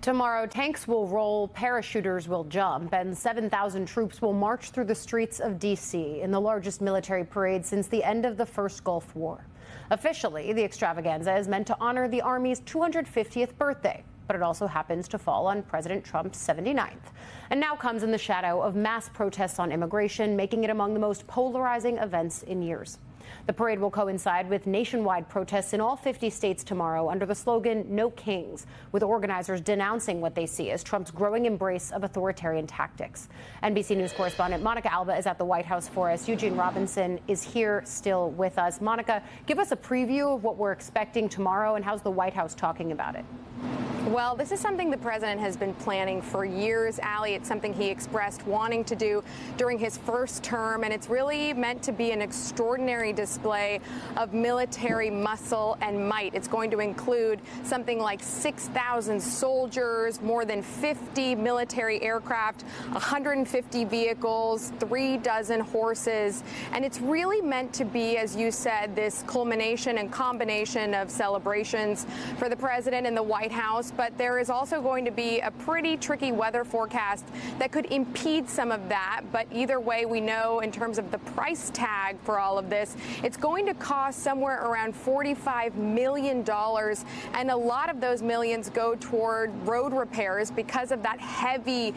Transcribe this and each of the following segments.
Tomorrow, tanks will roll, parachuters will jump, and 7,000 troops will march through the streets of D.C. in the largest military parade since the end of the First Gulf War. Officially, the extravaganza is meant to honor the Army's 250th birthday, but it also happens to fall on President Trump's 79th. And now comes in the shadow of mass protests on immigration, making it among the most polarizing events in years. The parade will coincide with nationwide protests in all 50 states tomorrow under the slogan "No Kings," with organizers denouncing what they see as Trump's growing embrace of authoritarian tactics. NBC News correspondent Monica Alba is at the White House for us. Eugene Robinson is here still with us. Monica, give us a preview of what we're expecting tomorrow, and how's the White House talking about it? Well, this is something the president has been planning for years, Allie. It's something he expressed wanting to do during his first term, and it's really meant to be an extraordinary display of military muscle and might. It's going to include something like 6,000 soldiers, more than 50 military aircraft, 150 vehicles, 36 horses, and it's really meant to be, as you said, this culmination and combination of celebrations for the president and the White House. But there is also going to be a pretty tricky weather forecast that could impede some of that. But either way, we know in terms of the price tag for all of this, it's going to cost somewhere around $45 million. And a lot of those millions go toward road repairs because of that heavy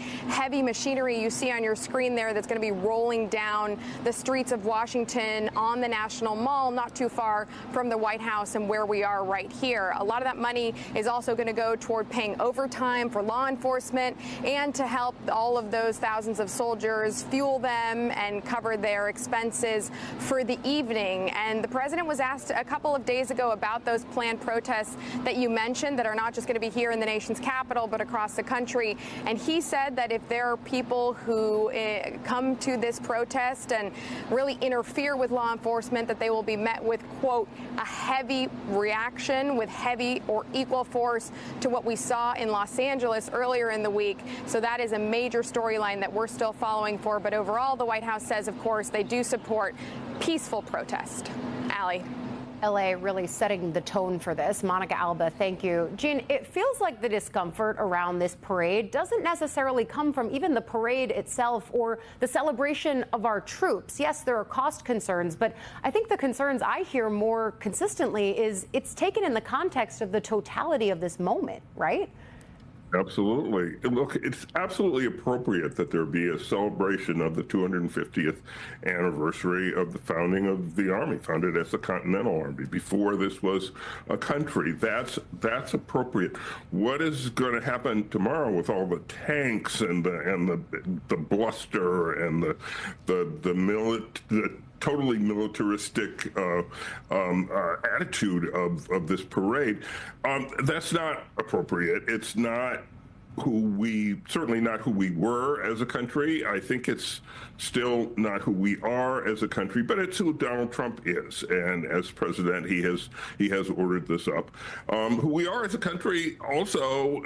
machinery you see on your screen there that's going to be rolling down the streets of Washington on the National Mall, not too far from the White House and where we are right here. A lot of that money is also going to go toward paying overtime for law enforcement and to help all of those thousands of soldiers, fuel them and cover their expenses for the evening. And the president was asked a couple of days ago about those planned protests that you mentioned that are not just going to be here in the nation's capital, but across the country. And he said that if there are people who come to this protest and really interfere with law enforcement, that they will be met with, quote, a heavy reaction with heavy or equal force to what we saw in Los Angeles earlier in the week. So that is a major storyline that we're still following for. But overall, the White House says, of course, they do support peaceful protest. Allie. LA really setting the tone for this. Monica Alba, thank you. Jean, it feels like the discomfort around this parade doesn't necessarily come from even the parade itself or the celebration of our troops. Yes, there are cost concerns, but I think the concerns I hear more consistently is it's taken in the context of the totality of this moment, right? Absolutely. Look, it's absolutely appropriate that there be a celebration of the 250th anniversary of the founding of the Army, founded as the Continental Army, before this was a country. That's appropriate. What is going to happen tomorrow with all the tanks and the bluster and the totally militaristic attitude of this parade? That's not appropriate. It's not certainly not who we were as a country. I think it's still not who we are as a country, but it's who Donald Trump is. And as president, he has ordered this up. Who we are as a country also,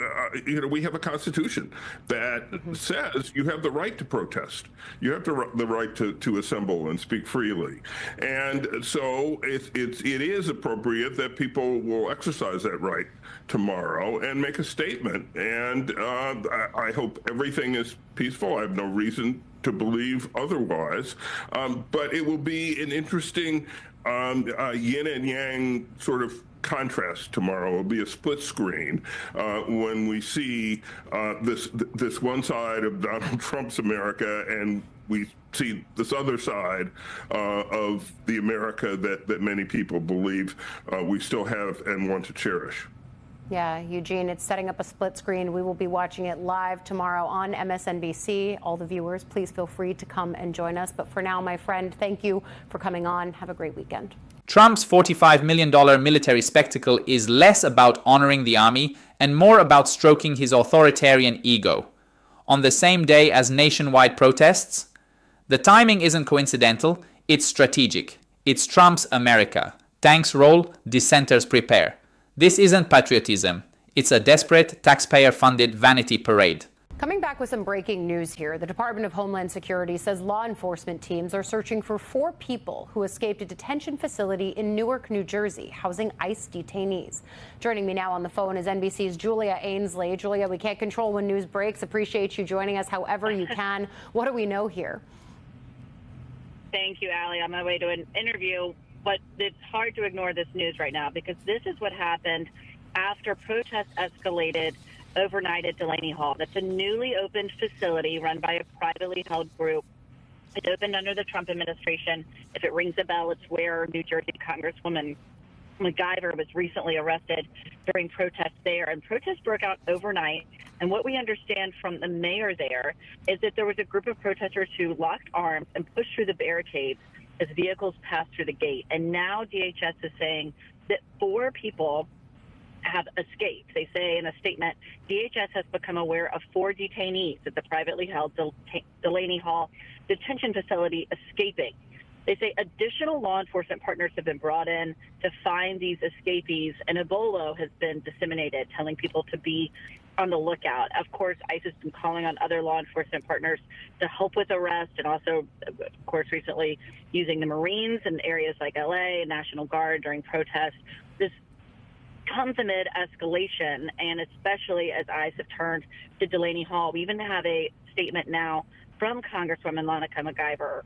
we have a constitution that says you have the right to protest. You have the right to assemble and speak freely. And so it is appropriate that people will exercise that right tomorrow and make a statement. And I hope everything is peaceful. I have no reason to believe otherwise. But it will be an interesting yin and yang sort of contrast tomorrow. It will be a split screen when we see this one side of Donald Trump's America and we see this other side of the America that many people believe we still have and want to cherish. Yeah, Eugene, it's setting up a split screen. We will be watching it live tomorrow on MSNBC. All the viewers, please feel free to come and join us. But for now, my friend, thank you for coming on. Have a great weekend. Trump's $45 million military spectacle is less about honoring the army and more about stroking his authoritarian ego. On the same day as nationwide protests, the timing isn't coincidental, it's strategic. It's Trump's America. Tanks roll, dissenters prepare. This isn't patriotism. It's a desperate, taxpayer-funded vanity parade. Coming back with some breaking news here, the Department of Homeland Security says law enforcement teams are searching for 4 people who escaped a detention facility in Newark, New Jersey, housing ICE detainees. Joining me now on the phone is NBC's Julia Ainsley. Julia, we can't control when news breaks. Appreciate you joining us however you can. What do we know here? Thank you, Allie. On my way to an interview, but it's hard to ignore this news right now because this is what happened after protests escalated overnight at Delaney Hall. That's a newly opened facility run by a privately held group. It opened under the Trump administration. If it rings a bell, it's where New Jersey Congresswoman MacGyver was recently arrested during protests there. And protests broke out overnight. And what we understand from the mayor there is that there was a group of protesters who locked arms and pushed through the barricades as vehicles passed through the gate. And now DHS is saying that 4 people have escaped. They say in a statement, DHS has become aware of 4 detainees at the privately held Delaney Hall detention facility escaping. They say additional law enforcement partners have been brought in to find these escapees, and a bolo has been disseminated telling people to be on the lookout. Of course, ICE has been calling on other law enforcement partners to help with arrest, and also, of course, recently using the Marines in areas like LA, National Guard during protests. This comes amid escalation, and especially as ICE have turned to Delaney Hall. We even have a statement now from Congresswoman MacGyver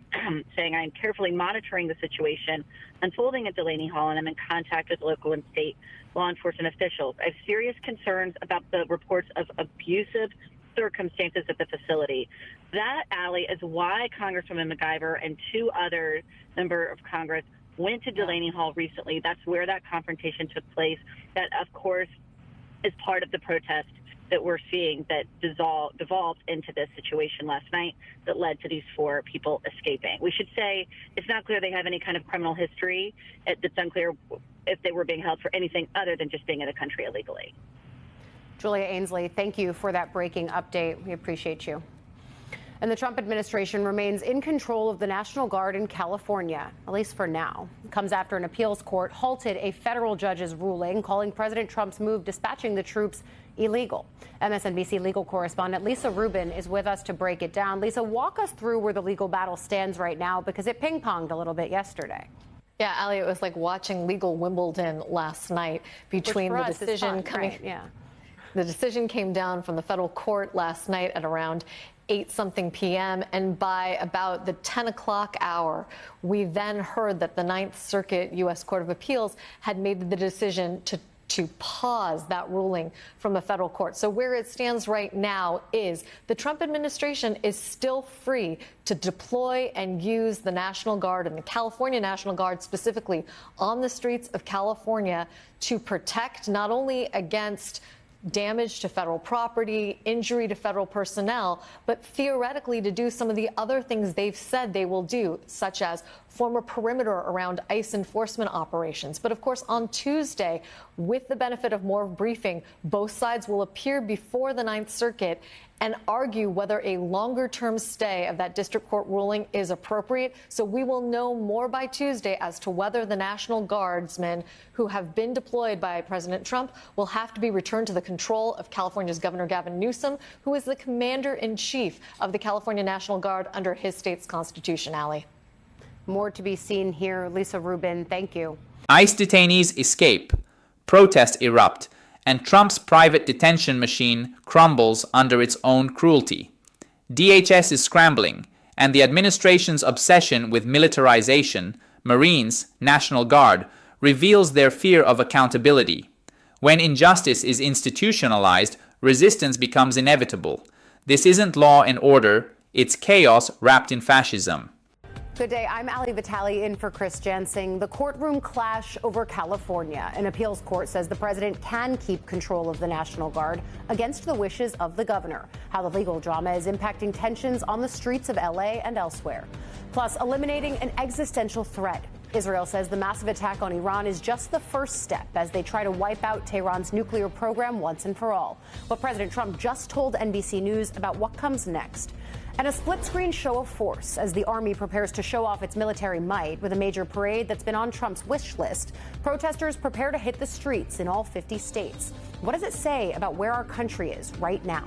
saying, "I am carefully monitoring the situation unfolding at Delaney Hall, and I'm in contact with local and state law enforcement officials. I have serious concerns about the reports of abusive circumstances at the facility." That, Allie, is why Congresswoman MacGyver and 2 other members of Congress went to Delaney Hall recently. That's where that confrontation took place. That, of course, is part of the protest that we're seeing that devolved into this situation last night that led to these 4 people escaping. We should say it's not clear they have any kind of criminal history. It's unclear if they were being held for anything other than just being in the country illegally. Julia Ainsley, thank you for that breaking update. We appreciate you. And the Trump administration remains in control of the National Guard in California, at least for now. It comes after an appeals court halted a federal judge's ruling calling President Trump's move dispatching the troops illegal. MSNBC legal correspondent Lisa Rubin is with us to break it down. Lisa, walk us through where the legal battle stands right now, because it ping-ponged a little bit yesterday. Yeah, Allie, it was like watching legal Wimbledon last night between the decision coming. Right, yeah. The decision came down from the federal court last night at around 8-something p.m. And by about the 10 o'clock hour, we then heard that the Ninth Circuit U.S. Court of Appeals had made the decision to pause that ruling from the federal court. So where it stands right now is the Trump administration is still free to deploy and use the National Guard and the California National Guard specifically on the streets of California to protect not only against damage to federal property, injury to federal personnel, but theoretically to do some of the other things they've said they will do, such as form a perimeter around ICE enforcement operations. But of course, on Tuesday, with the benefit of more briefing, both sides will appear before the Ninth Circuit and argue whether a longer-term stay of that district court ruling is appropriate. So we will know more by Tuesday as to whether the National Guardsmen who have been deployed by President Trump will have to be returned to the control of California's Governor Gavin Newsom, who is the commander-in-chief of the California National Guard under his state's constitution, Allie. More to be seen here. Lisa Rubin, thank you. ICE detainees escape, protests erupt, and Trump's private detention machine crumbles under its own cruelty. DHS is scrambling, and the administration's obsession with militarization, Marines, National Guard, reveals their fear of accountability. When injustice is institutionalized, resistance becomes inevitable. This isn't law and order, it's chaos wrapped in fascism. Good day. I'm Ali Vitale in for Chris Jansing. The courtroom clash over California. An appeals court says the president can keep control of the National Guard against the wishes of the governor. How the legal drama is impacting tensions on the streets of LA and elsewhere. Plus, eliminating an existential threat. Israel says the massive attack on Iran is just the first step as they try to wipe out Tehran's nuclear program once and for all. What President Trump just told NBC News about what comes next. And a split-screen show of force as the Army prepares to show off its military might with a major parade that's been on Trump's wish list. Protesters prepare to hit the streets in all 50 states. What does it say about where our country is right now?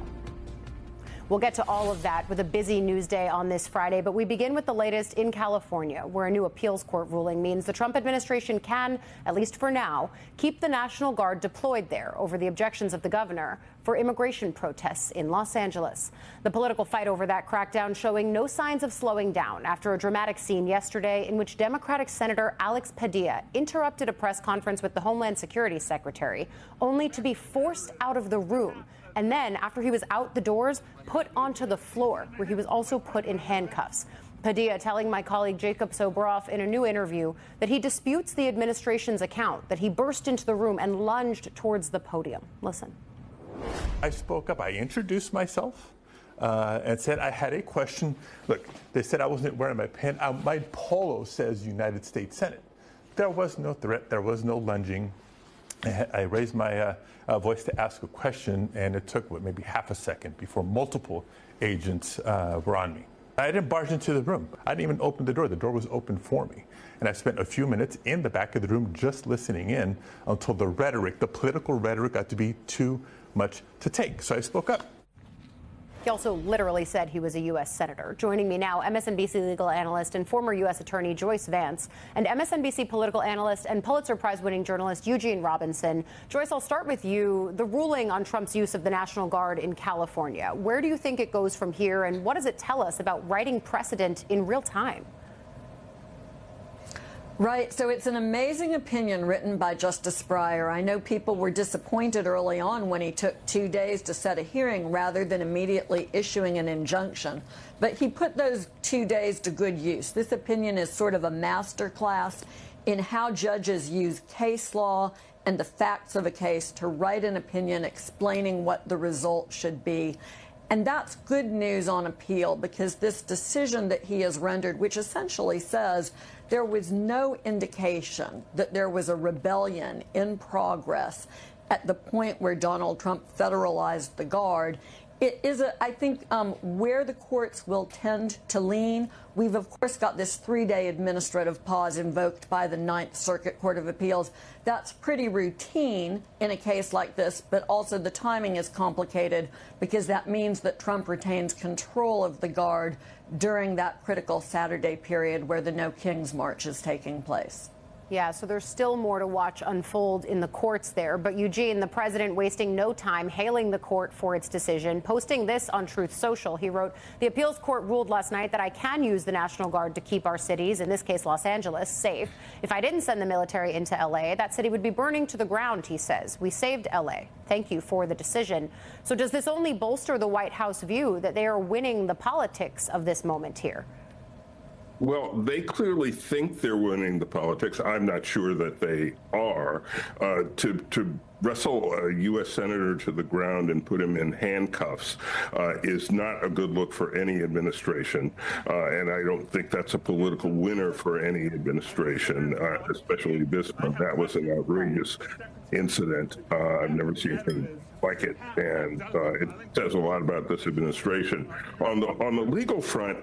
We'll get to all of that with a busy news day on this Friday, but we begin with the latest in California, where a new appeals court ruling means the Trump administration can, at least for now, keep the National Guard deployed there over the objections of the governor for immigration protests in Los Angeles. The political fight over that crackdown showing no signs of slowing down after a dramatic scene yesterday in which Democratic Senator Alex Padilla interrupted a press conference with the Homeland Security Secretary, only to be forced out of the room. And then, after he was out the doors, put onto the floor, where he was also put in handcuffs. Padilla telling my colleague Jacob Soboroff in a new interview that he disputes the administration's account, that he burst into the room and lunged towards the podium. Listen. I spoke up. I introduced myself and said I had a question. Look, they said I wasn't wearing my pen. My polo says United States Senate. There was no threat. There was no lunging. I raised my voice to ask a question, and it took, maybe half a second before multiple agents were on me. I didn't barge into the room. I didn't even open the door. The door was open for me. And I spent a few minutes in the back of the room just listening in until the political rhetoric got to be too much to take. So I spoke up. He also literally said he was a U.S. senator. Joining me now, MSNBC legal analyst and former U.S. attorney Joyce Vance, and MSNBC political analyst and Pulitzer Prize-winning journalist Eugene Robinson. Joyce, I'll start with you. The ruling on Trump's use of the National Guard in California, where do you think it goes from here, and what does it tell us about writing precedent in real time? Right. So it's an amazing opinion written by Justice Breyer. I know people were disappointed early on when he took 2 days to set a hearing rather than immediately issuing an injunction. But he put those 2 days to good use. This opinion is sort of a masterclass in how judges use case law and the facts of a case to write an opinion explaining what the result should be. And that's good news on appeal, because this decision that he has rendered, which essentially says there was no indication that there was a rebellion in progress at the point where Donald Trump federalized the Guard, it is, I think, where the courts will tend to lean. We've, of course, got this 3-day administrative pause invoked by the Ninth Circuit Court of Appeals. That's pretty routine in a case like this, but also the timing is complicated because that means that Trump retains control of the Guard during that critical Saturday period where the No Kings March is taking place. Yeah, so there's still more to watch unfold in the courts there. But Eugene, the president wasting no time hailing the court for its decision, posting this on Truth Social. He wrote, "The appeals court ruled last night that I can use the National Guard to keep our cities, in this case Los Angeles, safe. If I didn't send the military into L.A., that city would be burning to the ground," he says. "We saved L.A. Thank you for the decision." So does this only bolster the White House view that they are winning the politics of this moment here? Well, they clearly think they're winning the politics. I'm not sure that they are. To wrestle a U.S. senator to the ground and put him in handcuffs is not a good look for any administration. And I don't think that's a political winner for any administration, especially this one. That was an outrageous incident. I've never seen anything like it, and it says a lot about this administration. On the legal front,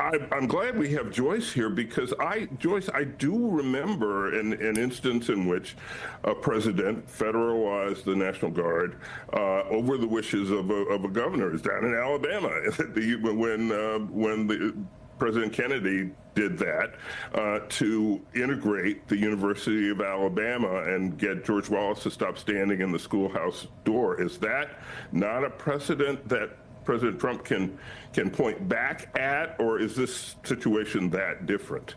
I'm glad we have Joyce here, because Joyce, I do remember an instance in which a president federalized the National Guard over the wishes of a governor. It's down in Alabama when President Kennedy did that to integrate the University of Alabama and get George Wallace to stop standing in the schoolhouse door. Is that not a precedent that President Trump can point back at, or is this situation that different?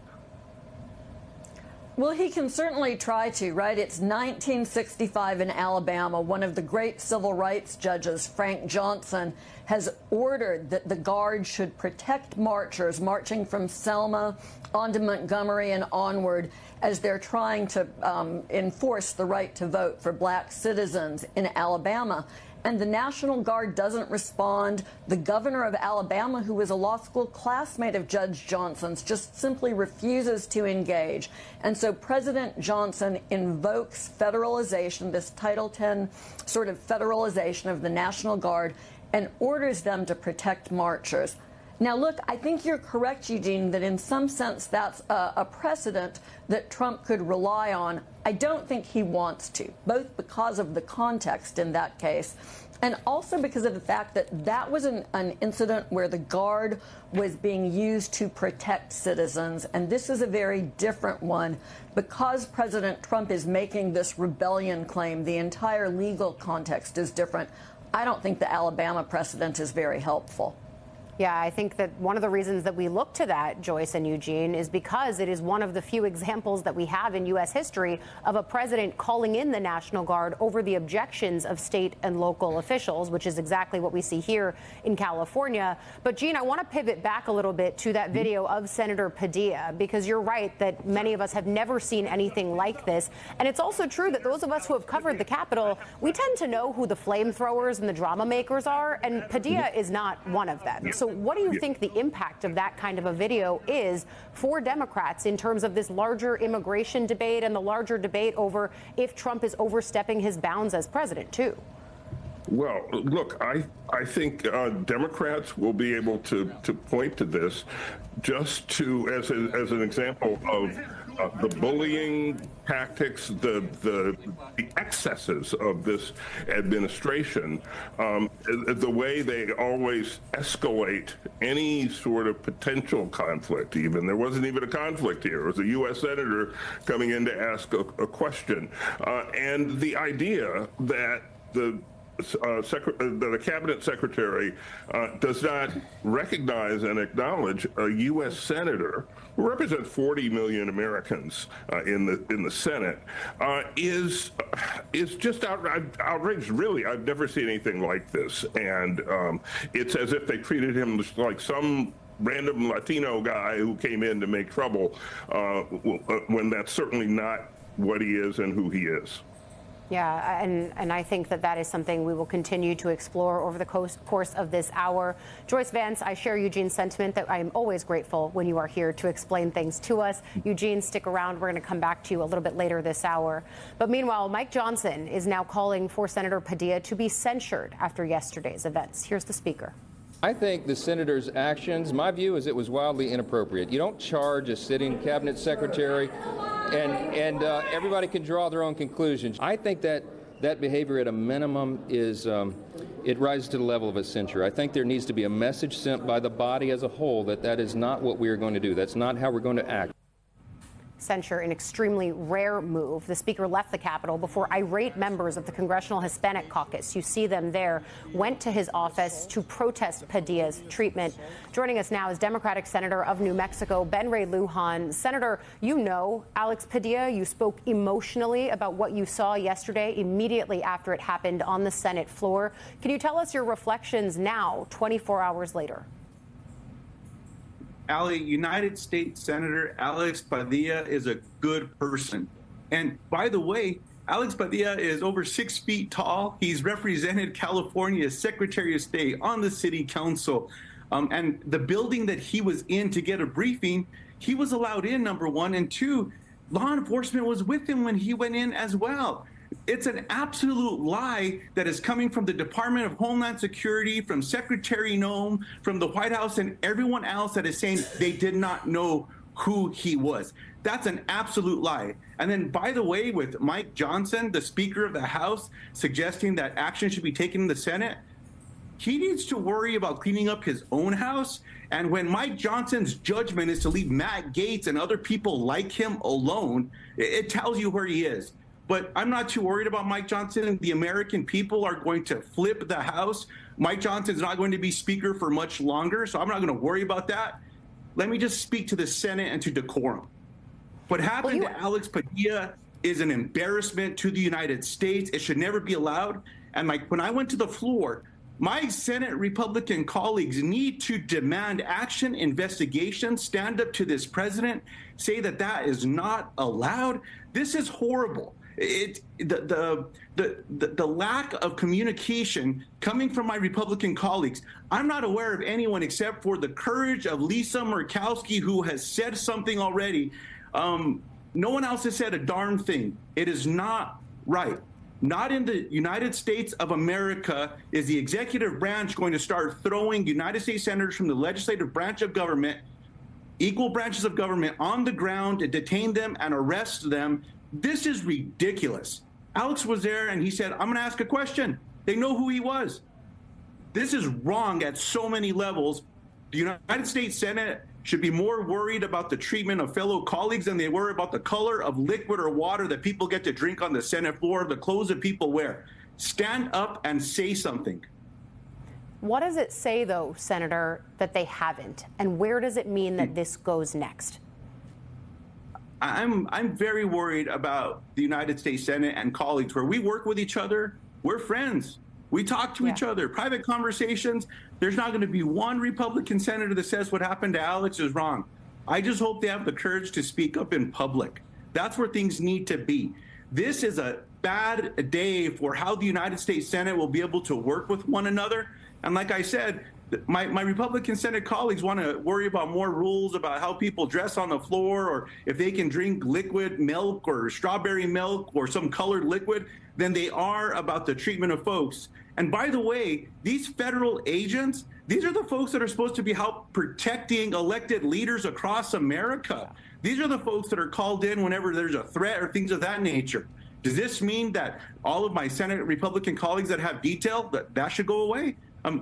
Well, he can certainly try to, right? It's 1965 in Alabama. One of the great civil rights judges, Frank Johnson, has ordered that the Guard should protect marchers marching from Selma on to Montgomery and onward as they're trying to enforce the right to vote for black citizens in Alabama. And the National Guard doesn't respond. The governor of Alabama, who was a law school classmate of Judge Johnson's, just simply refuses to engage. And so President Johnson invokes federalization, this Title X sort of federalization of the National Guard, and orders them to protect marchers. Now, look, I think you're correct, Eugene, that in some sense that's a precedent that Trump could rely on. I don't think he wants to, both because of the context in that case And also because of the fact that that was an incident where the Guard was being used to protect citizens. And this is a very different one. Because President Trump is making this rebellion claim, the entire legal context is different. I don't think the Alabama precedent is very helpful. Yeah, I think that one of the reasons that we look to that, Joyce and Eugene, is because it is one of the few examples that we have in U.S. history of a president calling in the National Guard over the objections of state and local officials, which is exactly what we see here in California. But, Gene, I want to pivot back a little bit to that video of Senator Padilla, because you're right that many of us have never seen anything like this. And it's also true that those of us who have covered the Capitol, we tend to know who the flamethrowers and the drama makers are, and Padilla is not one of them. So what do you think the impact of that kind of a video is for Democrats in terms of this larger immigration debate and the larger debate over if Trump is overstepping his bounds as president, too? Well, look, I think Democrats will be able to point to this just to as an example of the bullying tactics, the excesses of this administration, the way they always escalate any sort of potential conflict. Even there wasn't even a conflict here. It was a U.S. senator coming in to ask a question, and the idea that the cabinet secretary does not recognize and acknowledge a U.S. senator who represents 40 million Americans in the Senate is just outrageous. Really, I've never seen anything like this, and it's as if they treated him like some random Latino guy who came in to make trouble, when that's certainly not what he is and who he is. Yeah, and I think that is something we will continue to explore over the course of this hour. Joyce Vance, I share Eugene's sentiment that I am always grateful when you are here to explain things to us. Eugene, stick around. We're going to come back to you a little bit later this hour. But meanwhile, Mike Johnson is now calling for Senator Padilla to be censured after yesterday's events. Here's the speaker. I think the senator's actions, my view is it was wildly inappropriate. You don't charge a sitting cabinet secretary, and everybody can draw their own conclusions. I think that behavior at a minimum is, it rises to the level of a censure. I think there needs to be a message sent by the body as a whole that is not what we are going to do. That's not how we're going to act. Censure, an extremely rare move. The speaker left the Capitol before irate members of the Congressional Hispanic Caucus, you see them there, went to his office to protest Padilla's treatment. Joining us now is Democratic Senator of New Mexico, Ben Ray Lujan. Senator, you know Alex Padilla. You spoke emotionally about what you saw yesterday immediately after it happened on the Senate floor. Can you tell us your reflections now, 24 hours later? Ali, United States Senator Alex Padilla is a good person. And by the way, Alex Padilla is over 6 feet tall. He's represented California as Secretary of State on the city council. And the building that he was in to get a briefing, he was allowed in, number one. And two, law enforcement was with him when he went in as well. It's an absolute lie that is coming from the Department of Homeland Security, from Secretary Noem, from the White House, and everyone else that is saying they did not know who he was. That's an absolute lie. And then, by the way, with Mike Johnson, the Speaker of the House, suggesting that action should be taken in the Senate, he needs to worry about cleaning up his own house. And when Mike Johnson's judgment is to leave Matt Gaetz and other people like him alone, it tells you where he is. But I'm not too worried about Mike Johnson. The American people are going to flip the House. Mike Johnson's not going to be Speaker for much longer, so I'm not going to worry about that. Let me just speak to the Senate and to decorum. What happened to Alex Padilla is an embarrassment to the United States. It should never be allowed. And when I went to the floor, my Senate Republican colleagues need to demand action, investigation, stand up to this president, say that that is not allowed. This is horrible. The lack of communication coming from my Republican colleagues. I'm not aware of anyone except for the courage of Lisa Murkowski, who has said something already. No one else has said a darn thing. It is not right. Not in the United States of America is the executive branch going to start throwing United States senators from the legislative branch of government, equal branches of government, on the ground to detain them and arrest them. This is ridiculous. Alex was there and he said, I'm going to ask a question. They know who he was. This is wrong at so many levels. The United States Senate should be more worried about the treatment of fellow colleagues than they worry about the color of liquid or water that people get to drink on the Senate floor, the clothes that people wear. Stand up and say something. What does it say, though, Senator, that they haven't? And where does it mean that this goes next? I'm very worried about the United States Senate and colleagues where we work with each other. We're friends. We talk to each other. Private conversations. There's not going to be one Republican senator that says what happened to Alex is wrong. I just hope they have the courage to speak up in public. That's where things need to be. This is a bad day for how the United States Senate will be able to work with one another. And like I said, my Republican Senate colleagues want to worry about more rules about how people dress on the floor, or if they can drink liquid milk or strawberry milk or some colored liquid, than they are about the treatment of folks. And by the way, these federal agents, these are the folks that are supposed to be help protecting elected leaders across America. These are the folks that are called in whenever there's a threat or things of that nature. Does this mean that all of my Senate Republican colleagues that have detail, that should go away?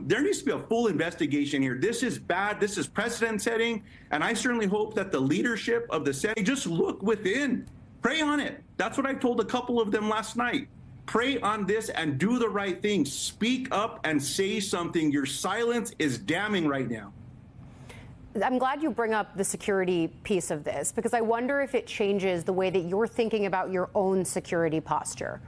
There needs to be a full investigation here. This is bad. This is precedent setting. And I certainly hope that the leadership of the Senate just look within, pray on it. That's what I told a couple of them last night. Pray on this and do the right thing. Speak up and say something. Your silence is damning right now. I'm glad you bring up the security piece of this, because I wonder if it changes the way that you're thinking about your own security posture.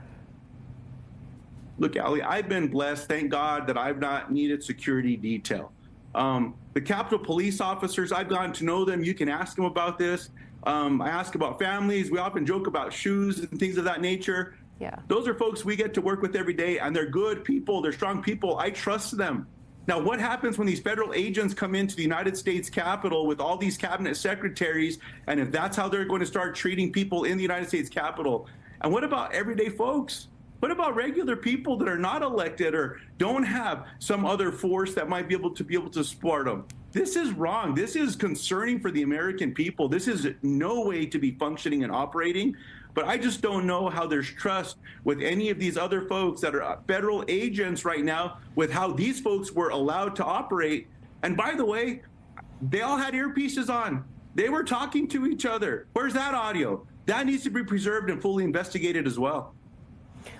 Look, Ali, I've been blessed, thank God, that I've not needed security detail. The Capitol Police officers, I've gotten to know them. You can ask them about this. I ask about families. We often joke about shoes and things of that nature. Yeah. Those are folks we get to work with every day, and they're good people. They're strong people. I trust them. Now, what happens when these federal agents come into the United States Capitol with all these cabinet secretaries, and if that's how they're going to start treating people in the United States Capitol? And what about everyday folks? What about regular people that are not elected or don't have some other force that might be able to support them? This is wrong. This is concerning for the American people. This is no way to be functioning and operating. But I just don't know how there's trust with any of these other folks that are federal agents right now with how these folks were allowed to operate. And by the way, they all had earpieces on. They were talking to each other. Where's that audio? That needs to be preserved and fully investigated as well.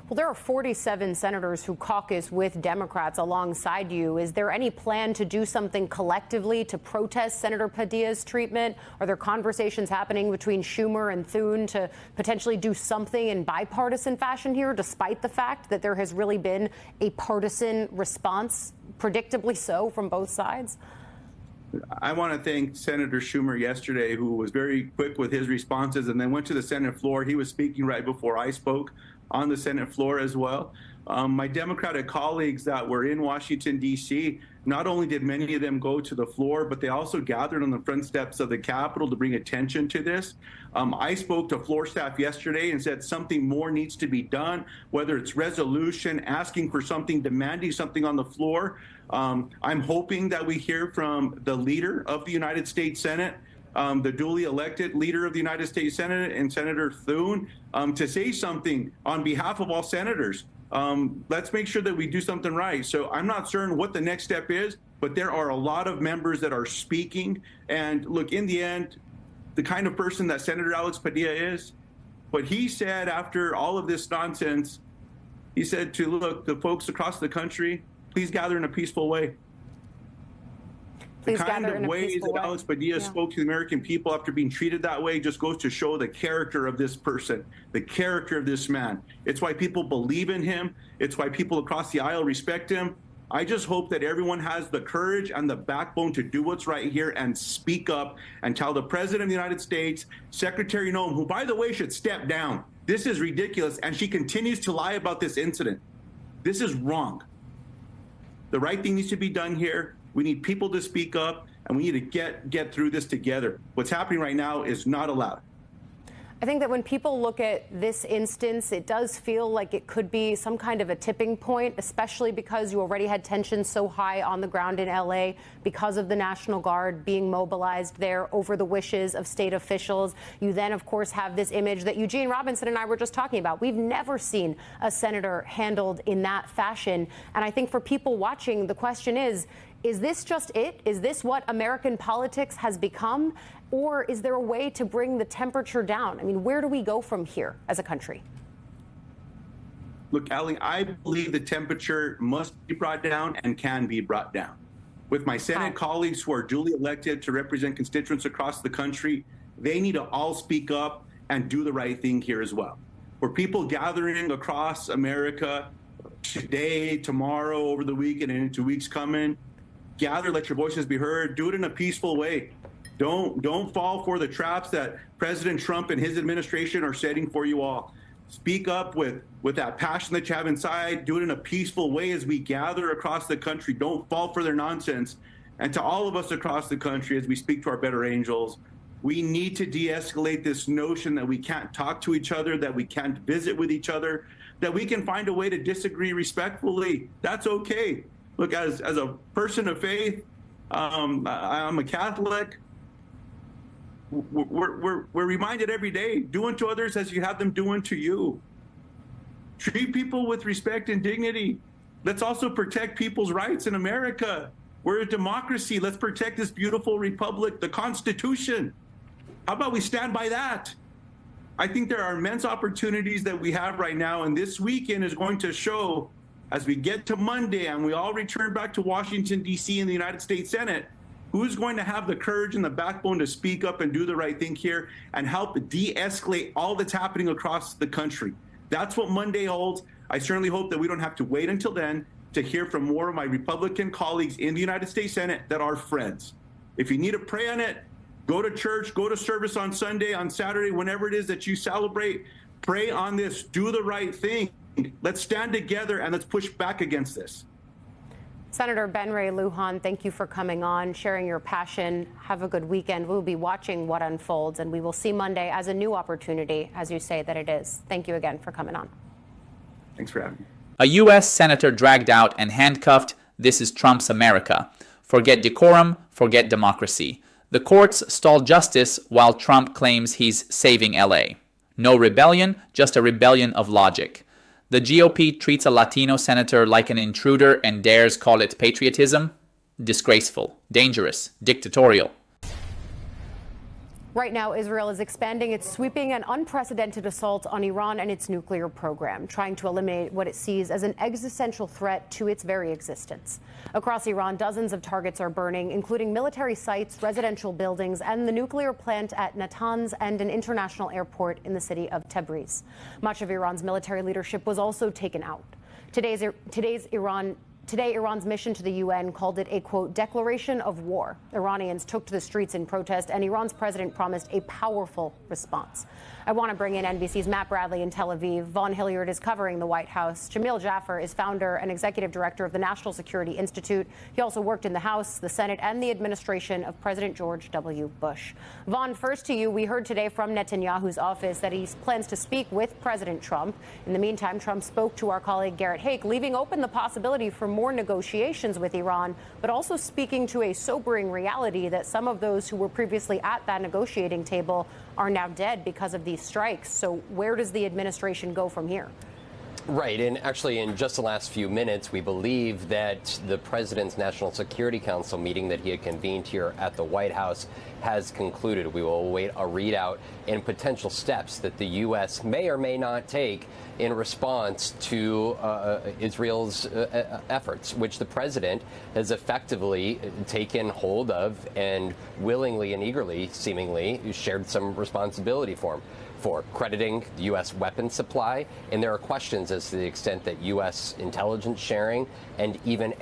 Well, there are 47 senators who caucus with Democrats alongside you. Is there any plan to do something collectively to protest Senator Padilla's treatment? Are there conversations happening between Schumer and Thune to potentially do something in bipartisan fashion here, despite the fact that there has really been a partisan response, predictably so, from both sides? I want to thank Senator Schumer yesterday, who was very quick with his responses and then went to the Senate floor. He was speaking right before I spoke on the Senate floor as well. My Democratic colleagues that were in Washington, D.C., not only did many of them go to the floor, but they also gathered on the front steps of the Capitol to bring attention to this. I spoke to floor staff yesterday and said something more needs to be done, whether it's resolution, asking for something, demanding something on the floor. I'm hoping that we hear from the leader of the United States Senate, the duly elected leader of the United States Senate, and Senator Thune, to say something on behalf of all senators. Let's make sure that we do something right. So I'm not certain what the next step is, but there are a lot of members that are speaking. And look, in the end, the kind of person that Senator Alex Padilla is, what he said after all of this nonsense, he said to, look, the folks across the country, please gather in a peaceful way. The kind of ways that Alex Padilla spoke to the American people after being treated that way just goes to show the character of this person, the character of this man. It's why people believe in him. It's why people across the aisle respect him. I just hope that everyone has the courage and the backbone to do what's right here and speak up and tell the President of the United States, Secretary Noem, who, by the way, should step down. This is ridiculous, and she continues to lie about this incident. This is wrong. The right thing needs to be done here. We need people to speak up, and we need to get through this together. What's happening right now is not allowed. I think that when people look at this instance, it does feel like it could be some kind of a tipping point, especially because you already had tensions so high on the ground in L.A. because of the National Guard being mobilized there over the wishes of state officials. You then, of course, have this image that Eugene Robinson and I were just talking about. We've never seen a senator handled in that fashion. And I think for people watching, the question is this just it? Is this what American politics has become? Or is there a way to bring the temperature down? I mean, where do we go from here as a country? Look, Ali, I believe the temperature must be brought down and can be brought down. With my Senate colleagues who are duly elected to represent constituents across the country, they need to all speak up and do the right thing here as well. For people gathering across America today, tomorrow, over the weekend, and into weeks coming, gather, let your voices be heard, do it in a peaceful way. Don't fall for the traps that President Trump and his administration are setting for you all. Speak up with that passion that you have inside. Do it in a peaceful way as we gather across the country. Don't fall for their nonsense. And to all of us across the country, as we speak to our better angels, we need to de-escalate this notion that we can't talk to each other, that we can't visit with each other, that we can find a way to disagree respectfully. That's okay. Look, as a person of faith, I'm a Catholic. We're reminded every day, do unto others as you have them do unto you. Treat people with respect and dignity. Let's also protect people's rights in America. We're a democracy. Let's protect this beautiful republic, the Constitution. How about we stand by that? I think there are immense opportunities that we have right now, and this weekend is going to show, as we get to Monday and we all return back to Washington, D.C. in the United States Senate, who's going to have the courage and the backbone to speak up and do the right thing here and help de-escalate all that's happening across the country? That's what Monday holds. I certainly hope that we don't have to wait until then to hear from more of my Republican colleagues in the United States Senate that are friends. If you need to pray on it, go to church, go to service on Sunday, on Saturday, whenever it is that you celebrate, pray on this, do the right thing. Let's stand together and let's push back against this. Senator Ben Ray Lujan, thank you for coming on, sharing your passion. Have a good weekend. We'll be watching what unfolds, and we will see Monday as a new opportunity, as you say that it is. Thank you again for coming on. Thanks for having me. A U.S. senator dragged out and handcuffed. This is Trump's America. Forget decorum, forget democracy. The courts stall justice while Trump claims he's saving L.A. No rebellion, just a rebellion of logic. The GOP treats a Latino senator like an intruder and dares call it patriotism. Disgraceful, dangerous, dictatorial. Right now, Israel is expanding its sweeping and unprecedented assault on Iran and its nuclear program, trying to eliminate what it sees as an existential threat to its very existence. Across Iran, dozens of targets are burning, including military sites, residential buildings, and the nuclear plant at Natanz and an international airport in the city of Tabriz. Much of Iran's military leadership was also taken out. Today, Iran's mission to the UN called it a, quote, declaration of war. Iranians took to the streets in protest, and Iran's president promised a powerful response. I want to bring in NBC's Matt Bradley in Tel Aviv. Vaughn Hilliard is covering the White House. Jamil Jaffer is founder and executive director of the National Security Institute. He also worked in the House, the Senate, and the administration of President George W. Bush. Vaughn, first to you. We heard today from Netanyahu's office that he plans to speak with President Trump. In the meantime, Trump spoke to our colleague Garrett Haake, leaving open the possibility for more negotiations with Iran, but also speaking to a sobering reality that some of those who were previously at that negotiating table are now dead because of these strikes. So where does the administration go from here? Right. And actually, in just the last few minutes, we believe that the president's National Security Council meeting that he had convened here at the White House has concluded. We will await a readout and potential steps that the U.S. may or may not take in response to Israel's efforts, which the president has effectively taken hold of and willingly and eagerly, seemingly, shared some responsibility for crediting the U.S. weapons supply. And there are questions as to the extent that U.S. intelligence sharing and even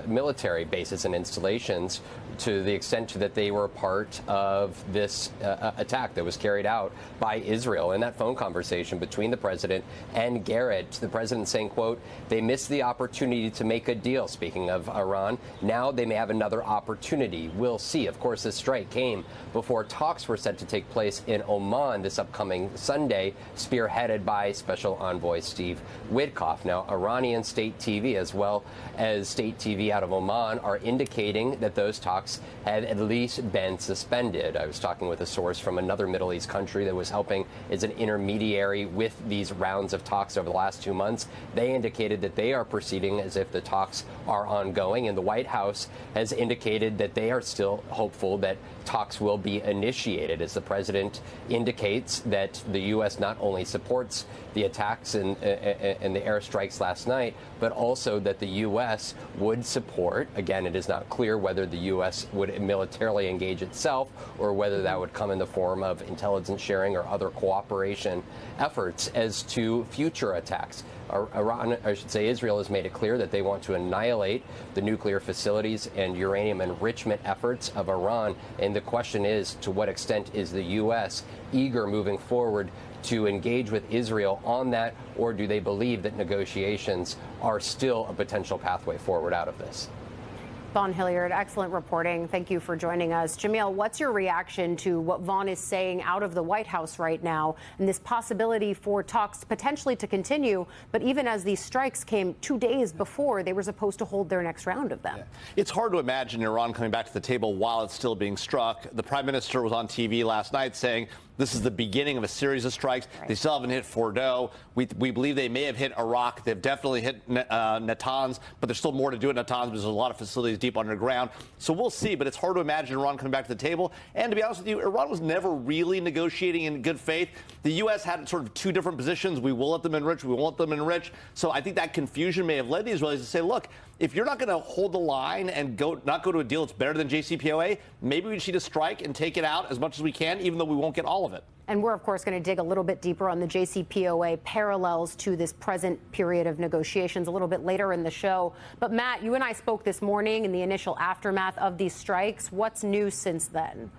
military bases and installations, to the extent that they were part of this attack that was carried out by Israel. In that phone conversation between the president and Garrett, the president saying, quote, they missed the opportunity to make a deal. Speaking of Iran, now they may have another opportunity. We'll see. Of course, this strike came before talks were set to take place in Oman this upcoming coming Sunday, spearheaded by Special Envoy Steve Witkoff. Now, Iranian state TV, as well as state TV out of Oman, are indicating that those talks had at least been suspended. I was talking with a source from another Middle East country that was helping as an intermediary with these rounds of talks over the last 2 months. They indicated that they are proceeding as if the talks are ongoing, and the White House has indicated that they are still hopeful that talks will be initiated, as the president indicates that the U.S. not only supports the attacks and the airstrikes last night, but also that the U.S. would support. Again, it is not clear whether the U.S. would militarily engage itself or whether that would come in the form of intelligence sharing or other cooperation efforts as to future attacks. Iran, I should say Israel, has made it clear that they want to annihilate the nuclear facilities and uranium enrichment efforts of Iran. And the question is, to what extent is the U.S. eager moving forward to engage with Israel on that, or do they believe that negotiations are still a potential pathway forward out of this? Vaughn Hilliard, excellent reporting. Thank you for joining us. Jamil, what's your reaction to what Vaughn is saying out of the White House right now and this possibility for talks potentially to continue, but even as these strikes came 2 days before they were supposed to hold their next round of them? Yeah. It's hard to imagine Iran coming back to the table while it's still being struck. The prime minister was on TV last night saying this is the beginning of a series of strikes. Right. They still haven't hit Fordow. We believe they may have hit Iraq. They've definitely hit Natanz, but there's still more to do at Natanz because there's a lot of facilities deep underground. So we'll see, but it's hard to imagine Iran coming back to the table. And to be honest with you, Iran was never really negotiating in good faith. The U.S. had sort of two different positions. We will let them enrich. We won't let them enrich. So I think that confusion may have led the Israelis to say, look, if you're not going to hold the line and not go to a deal that's better than JCPOA, maybe we just need to strike and take it out as much as we can, even though we won't get all of it. And we're, of course, going to dig a little bit deeper on the JCPOA parallels to this present period of negotiations a little bit later in the show. But, Matt, you and I spoke this morning in the initial aftermath of these strikes. What's new since then?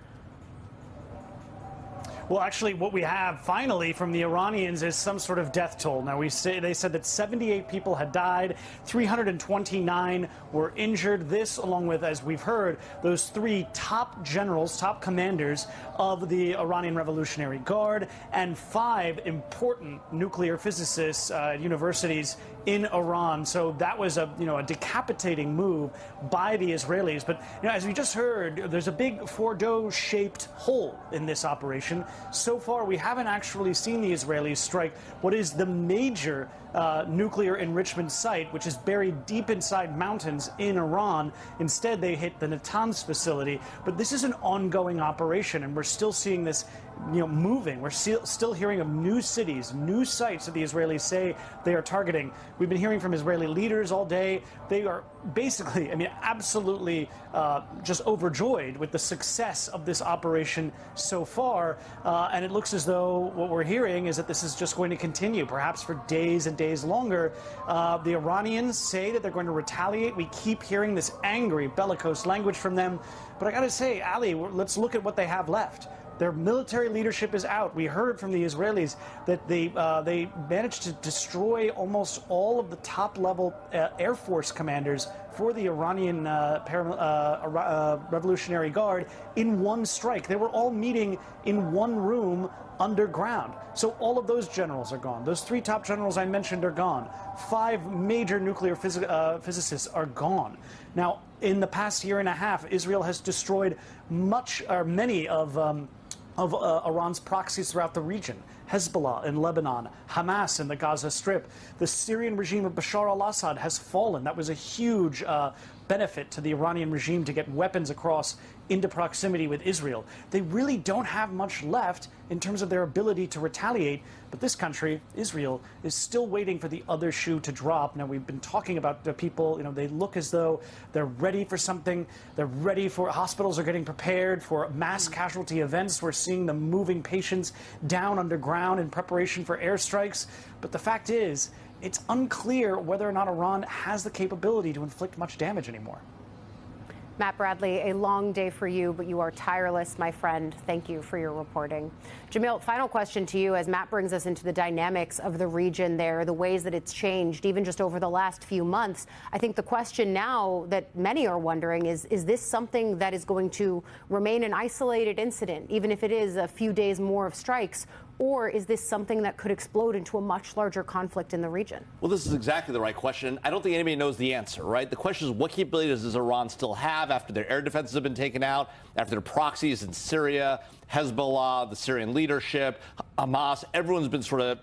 Well, actually, what we have finally from the Iranians is some sort of death toll. Now, they said that 78 people had died, 329 were injured. This, along with, as we've heard, those three top generals, top commanders of the Iranian Revolutionary Guard, and 5 important nuclear physicists at universities in Iran. So that was a decapitating move by the Israelis. But as we just heard, there's a big Fordow-shaped hole in this operation. So far, we haven't actually seen the Israelis strike what is the major nuclear enrichment site, which is buried deep inside mountains in Iran. Instead, they hit the Natanz facility. But this is an ongoing operation, and we're still seeing this moving. We're still hearing of new cities, new sites that the Israelis say they are targeting. We've been hearing from Israeli leaders all day. They are basically, absolutely just overjoyed with the success of this operation so far. And it looks as though what we're hearing is that this is just going to continue, perhaps for days and days longer. The Iranians say that they're going to retaliate. We keep hearing this angry, bellicose language from them. But I got to say, Ali, let's look at what they have left. Their military leadership is out. We heard from the Israelis that they managed to destroy almost all of the top-level Air Force commanders for the Iranian Revolutionary Guard in one strike. They were all meeting in one room underground. So all of those generals are gone. Those 3 top generals I mentioned are gone. 5 major nuclear physicists are gone. Now, in the past year and a half, Israel has destroyed many of Iran's proxies throughout the region. Hezbollah in Lebanon, Hamas in the Gaza Strip. The Syrian regime of Bashar al-Assad has fallen. That was a huge benefit to the Iranian regime to get weapons across into proximity with Israel. They really don't have much left in terms of their ability to retaliate. But this country, Israel, is still waiting for the other shoe to drop. Now, we've been talking about the people, they look as though they're ready for something. They're ready for, hospitals are getting prepared for mass casualty events. We're seeing them moving patients down underground in preparation for airstrikes. But the fact is, it's unclear whether or not Iran has the capability to inflict much damage anymore. Matt Bradley, a long day for you, but you are tireless, my friend. Thank you for your reporting. Jamil, final question to you as Matt brings us into the dynamics of the region there, the ways that it's changed even just over the last few months. I think the question now that many are wondering is this something that is going to remain an isolated incident, even if it is a few days more of strikes? Or is this something that could explode into a much larger conflict in the region? Well, this is exactly the right question. I don't think anybody knows the answer, right? The question is, what capabilities does Iran still have after their air defenses have been taken out, after their proxies in Syria, Hezbollah, the Syrian leadership, Hamas, everyone's been sort of,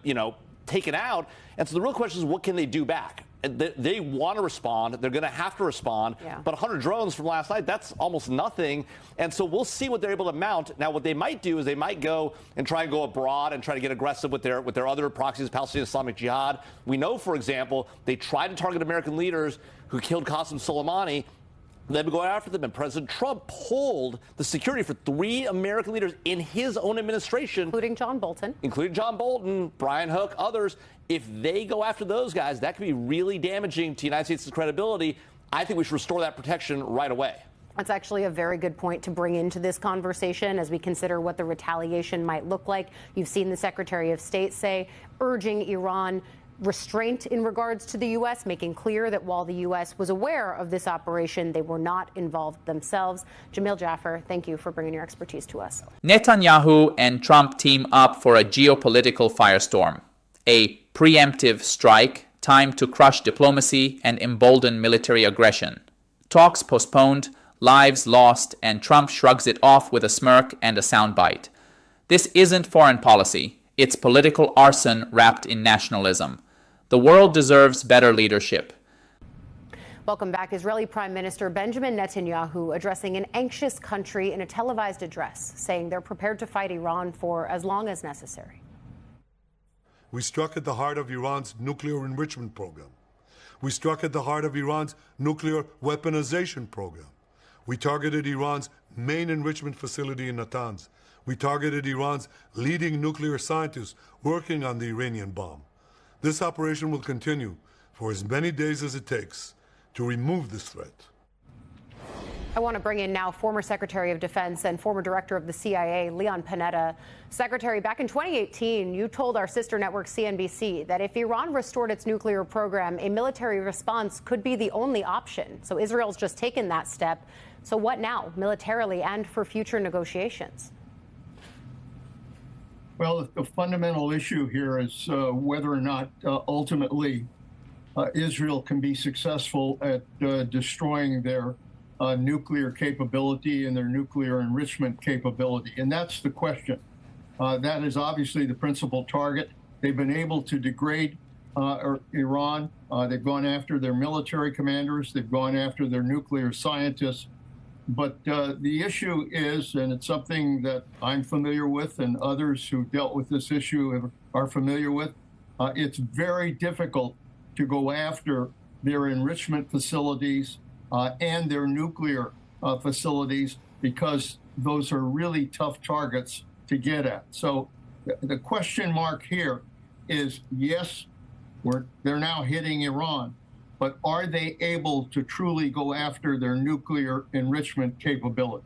taken out. And so the real question is, what can they do back? They want to respond. They're going to have to respond. Yeah. But 100 drones from last night, that's almost nothing. And so we'll see what they're able to mount. Now, what they might do is they might go and try and go abroad and try to get aggressive with their other proxies, Palestinian Islamic Jihad. We know, for example, they tried to target American leaders who killed Qasem Soleimani. They've been going after them, and President Trump pulled the security for 3 American leaders in his own administration. Including John Bolton, Brian Hook, others. If they go after those guys, that could be really damaging to the United States' credibility. I think we should restore that protection right away. That's actually a very good point to bring into this conversation as we consider what the retaliation might look like. You've seen the Secretary of State say, urging Iran restraint in regards to the U.S., making clear that while the U.S. was aware of this operation, they were not involved themselves. Jamil Jaffer, thank you for bringing your expertise to us. Netanyahu and Trump team up for a geopolitical firestorm, a preemptive strike timed to crush diplomacy and embolden military aggression. Talks postponed, lives lost, and Trump shrugs it off with a smirk and a soundbite. This isn't foreign policy. It's political arson wrapped in nationalism. The world deserves better leadership. Welcome back. Israeli Prime Minister Benjamin Netanyahu addressing an anxious country in a televised address, saying they're prepared to fight Iran for as long as necessary. We struck at the heart of Iran's nuclear enrichment program. We struck at the heart of Iran's nuclear weaponization program. We targeted Iran's main enrichment facility in Natanz. We targeted Iran's leading nuclear scientists working on the Iranian bomb. This operation will continue for as many days as it takes to remove this threat. I want to bring in now former Secretary of Defense and former Director of the CIA, Leon Panetta. Secretary, back in 2018, you told our sister network CNBC that if Iran restored its nuclear program, a military response could be the only option. So Israel's just taken that step. So what now, militarily and for future negotiations? Well, the fundamental issue here is whether or not ultimately Israel can be successful at destroying their nuclear capability and their nuclear enrichment capability. And that's the question. That is obviously the principal target. They've been able to degrade Iran. They've gone after their military commanders. They've gone after their nuclear scientists. But the issue is, and it's something that I'm familiar with and others who dealt with this issue are familiar with, it's very difficult to go after their enrichment facilities and their nuclear facilities because those are really tough targets to get at. So the question mark here is, yes, they're now hitting Iran, but are they able to truly go after their nuclear enrichment capability?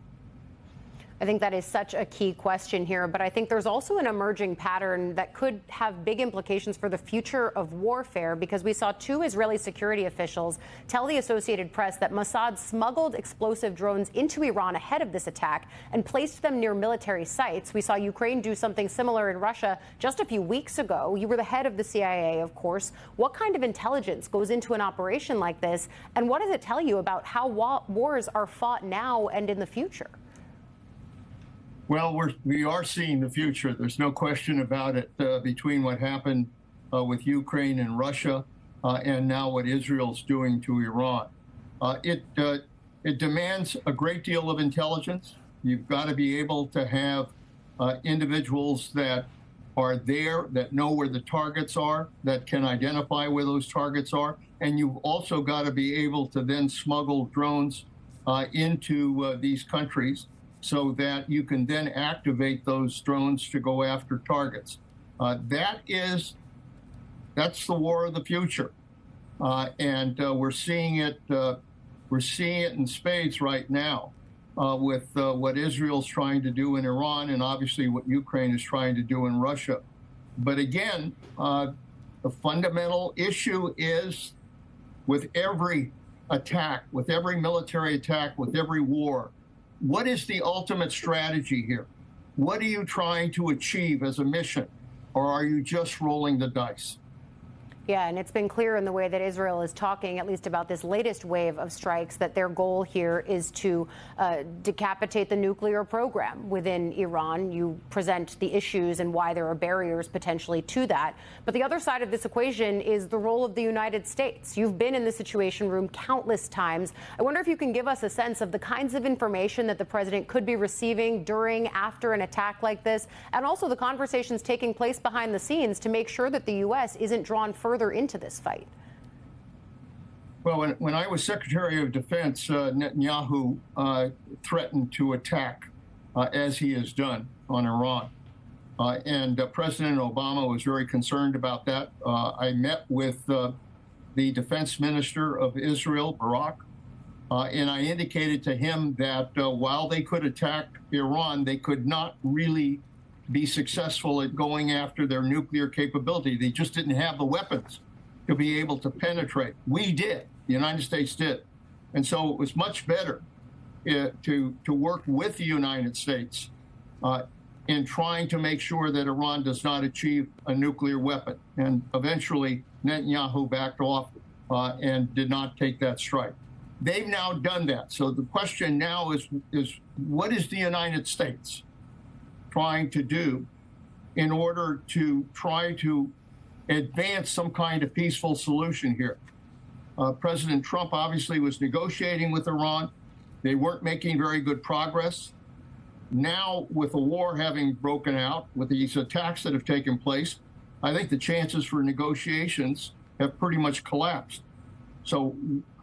I think that is such a key question here, but I think there's also an emerging pattern that could have big implications for the future of warfare, because we saw 2 Israeli security officials tell the Associated Press that Mossad smuggled explosive drones into Iran ahead of this attack and placed them near military sites. We saw Ukraine do something similar in Russia just a few weeks ago. You were the head of the CIA, of course. What kind of intelligence goes into an operation like this, and what does it tell you about how wars are fought now and in the future? Well, we are seeing the future. There's no question about it between what happened with Ukraine and Russia and now what Israel's doing to Iran. It demands a great deal of intelligence. You've got to be able to have individuals that are there, that know where the targets are, that can identify where those targets are. And you've also got to be able to then smuggle drones into these countries, so that you can then activate those drones to go after targets. That's the war of the future, and we're seeing it. We're seeing it in spades right now with what Israel's trying to do in Iran, and obviously what Ukraine is trying to do in Russia. But again, the fundamental issue is, with every attack, with every military attack, with every war, what is the ultimate strategy here? What are you trying to achieve as a mission? or are you just rolling the dice? Yeah, and it's been clear in the way that Israel is talking, at least about this latest wave of strikes, that their goal here is to decapitate the nuclear program within Iran. You present the issues and why there are barriers potentially to that. But the other side of this equation is the role of the United States. You've been in the Situation Room countless times. I wonder if you can give us a sense of the kinds of information that the president could be receiving during, after an attack like this, and also the conversations taking place behind the scenes to make sure that the U.S. isn't drawn further into this fight. Well, when I was Secretary of Defense, Netanyahu threatened to attack, as he has done, on Iran. And President Obama was very concerned about that. I met with the defense minister of Israel, Barak, and I indicated to him that while they could attack Iran, they could not really be successful at going after their nuclear capability. They just didn't have the weapons to be able to penetrate. We did. The United States did. And so it was much better to work with the United States in trying to make sure that Iran does not achieve a nuclear weapon. And eventually, Netanyahu backed off and did not take that strike. They've now done that. So the question now is what is the United States trying to do in order to try to advance some kind of peaceful solution here? President Trump obviously was negotiating with Iran. They weren't making very good progress. Now, with the war having broken out, with these attacks that have taken place, I think the chances for negotiations have pretty much collapsed. So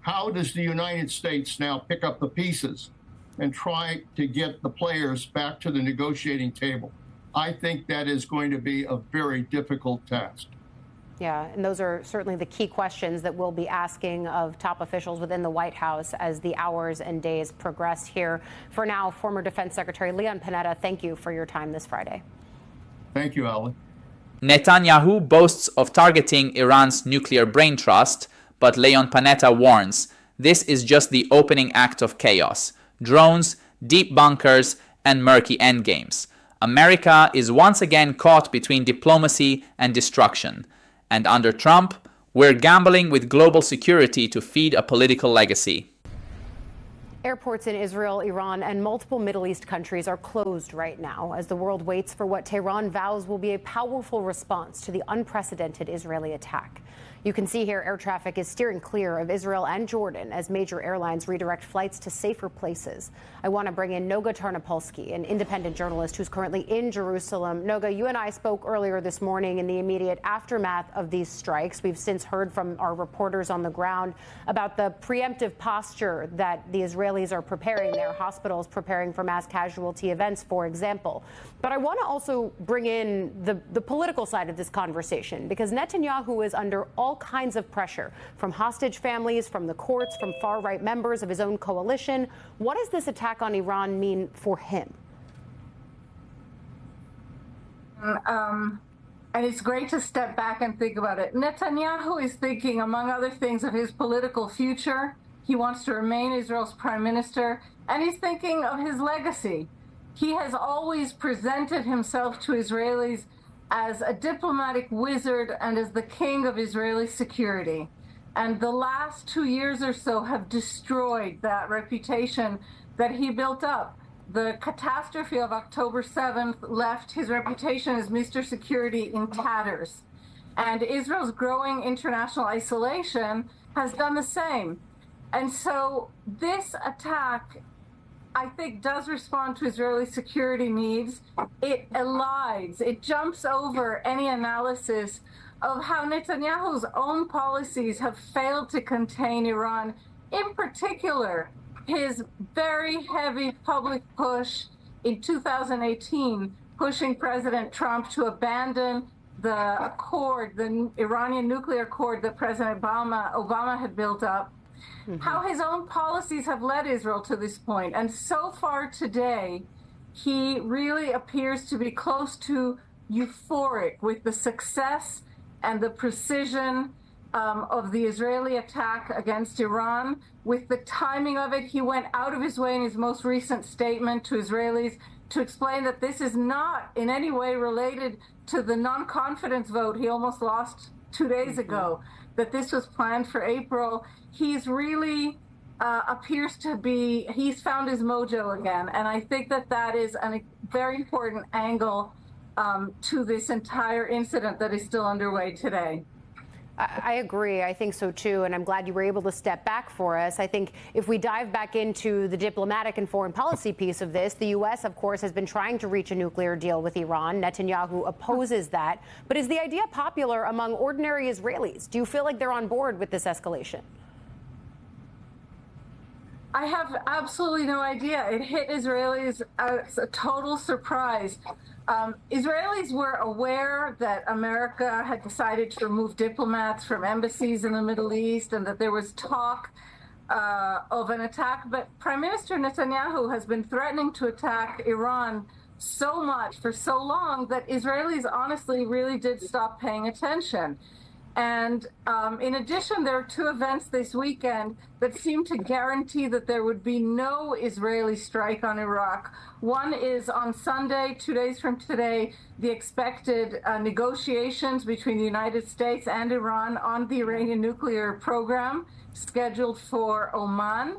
how does the United States now pick up the pieces and try to get the players back to the negotiating table? I think that is going to be a very difficult task. Yeah, and those are certainly the key questions that we'll be asking of top officials within the White House as the hours and days progress here. For now, former Defense Secretary Leon Panetta, thank you for your time this Friday. Thank you, Ali. Netanyahu boasts of targeting Iran's nuclear brain trust, but Leon Panetta warns this is just the opening act of chaos. Drones, deep bunkers, and murky endgames. America is once again caught between diplomacy and destruction. And under Trump, we're gambling with global security to feed a political legacy. Airports in Israel, Iran, and multiple Middle East countries are closed right now as the world waits for what Tehran vows will be a powerful response to the unprecedented Israeli attack. You can see here air traffic is steering clear of Israel and Jordan as major airlines redirect flights to safer places. I want to bring in Noga Tarnopolsky, an independent journalist who's currently in Jerusalem. Noga, you and I spoke earlier this morning in the immediate aftermath of these strikes. We've since heard from our reporters on the ground about the preemptive posture that the Israelis are preparing, their hospitals preparing for mass casualty events, for example. But I want to also bring in the political side of this conversation, because Netanyahu is under all kinds of pressure from hostage families, from the courts, from far-right members of his own coalition. What does this attack on Iran mean for him? And it's great to step back and think about it. Netanyahu is thinking, among other things, of his political future. He wants to remain Israel's prime minister, and he's thinking of his legacy. He has always presented himself to Israelis as a diplomatic wizard and as the king of Israeli security. And the last 2 years or so have destroyed that reputation that he built up. The catastrophe of October 7th left his reputation as Mr. Security in tatters. And Israel's growing international isolation has done the same. And so this attack, I think, does respond to Israeli security needs. It elides, it jumps over any analysis of how Netanyahu's own policies have failed to contain Iran. In particular, his very heavy public push in 2018, pushing President Trump to abandon the accord, the Iranian nuclear accord that President Obama had built up. How his own policies have led Israel to this point. And so far today, he really appears to be close to euphoric with the success and the precision of the Israeli attack against Iran. With the timing of it, he went out of his way in his most recent statement to Israelis to explain that this is not in any way related to the non-confidence vote he almost lost 2 days ago, that this was planned for April, he's really appears to be, he's found his mojo again. And I think that that is a very important angle to this entire incident that is still underway today. I agree. I think so, too. And I'm glad you were able to step back for us. I think if we dive back into the diplomatic and foreign policy piece of this, the U.S., of course, has been trying to reach a nuclear deal with Iran. Netanyahu opposes that. But is the idea popular among ordinary Israelis? Do you feel like they're on board with this escalation? I have absolutely no idea. It hit Israelis as a total surprise. Israelis were aware that America had decided to remove diplomats from embassies in the Middle East and that there was talk of an attack. But Prime Minister Netanyahu has been threatening to attack Iran so much for so long that Israelis honestly really did stop paying attention. And in addition, there are two events this weekend that seem to guarantee that there would be no Israeli strike on Iraq. One is on Sunday, 2 days from today, the expected negotiations between the United States and Iran on the Iranian nuclear program, scheduled for Oman.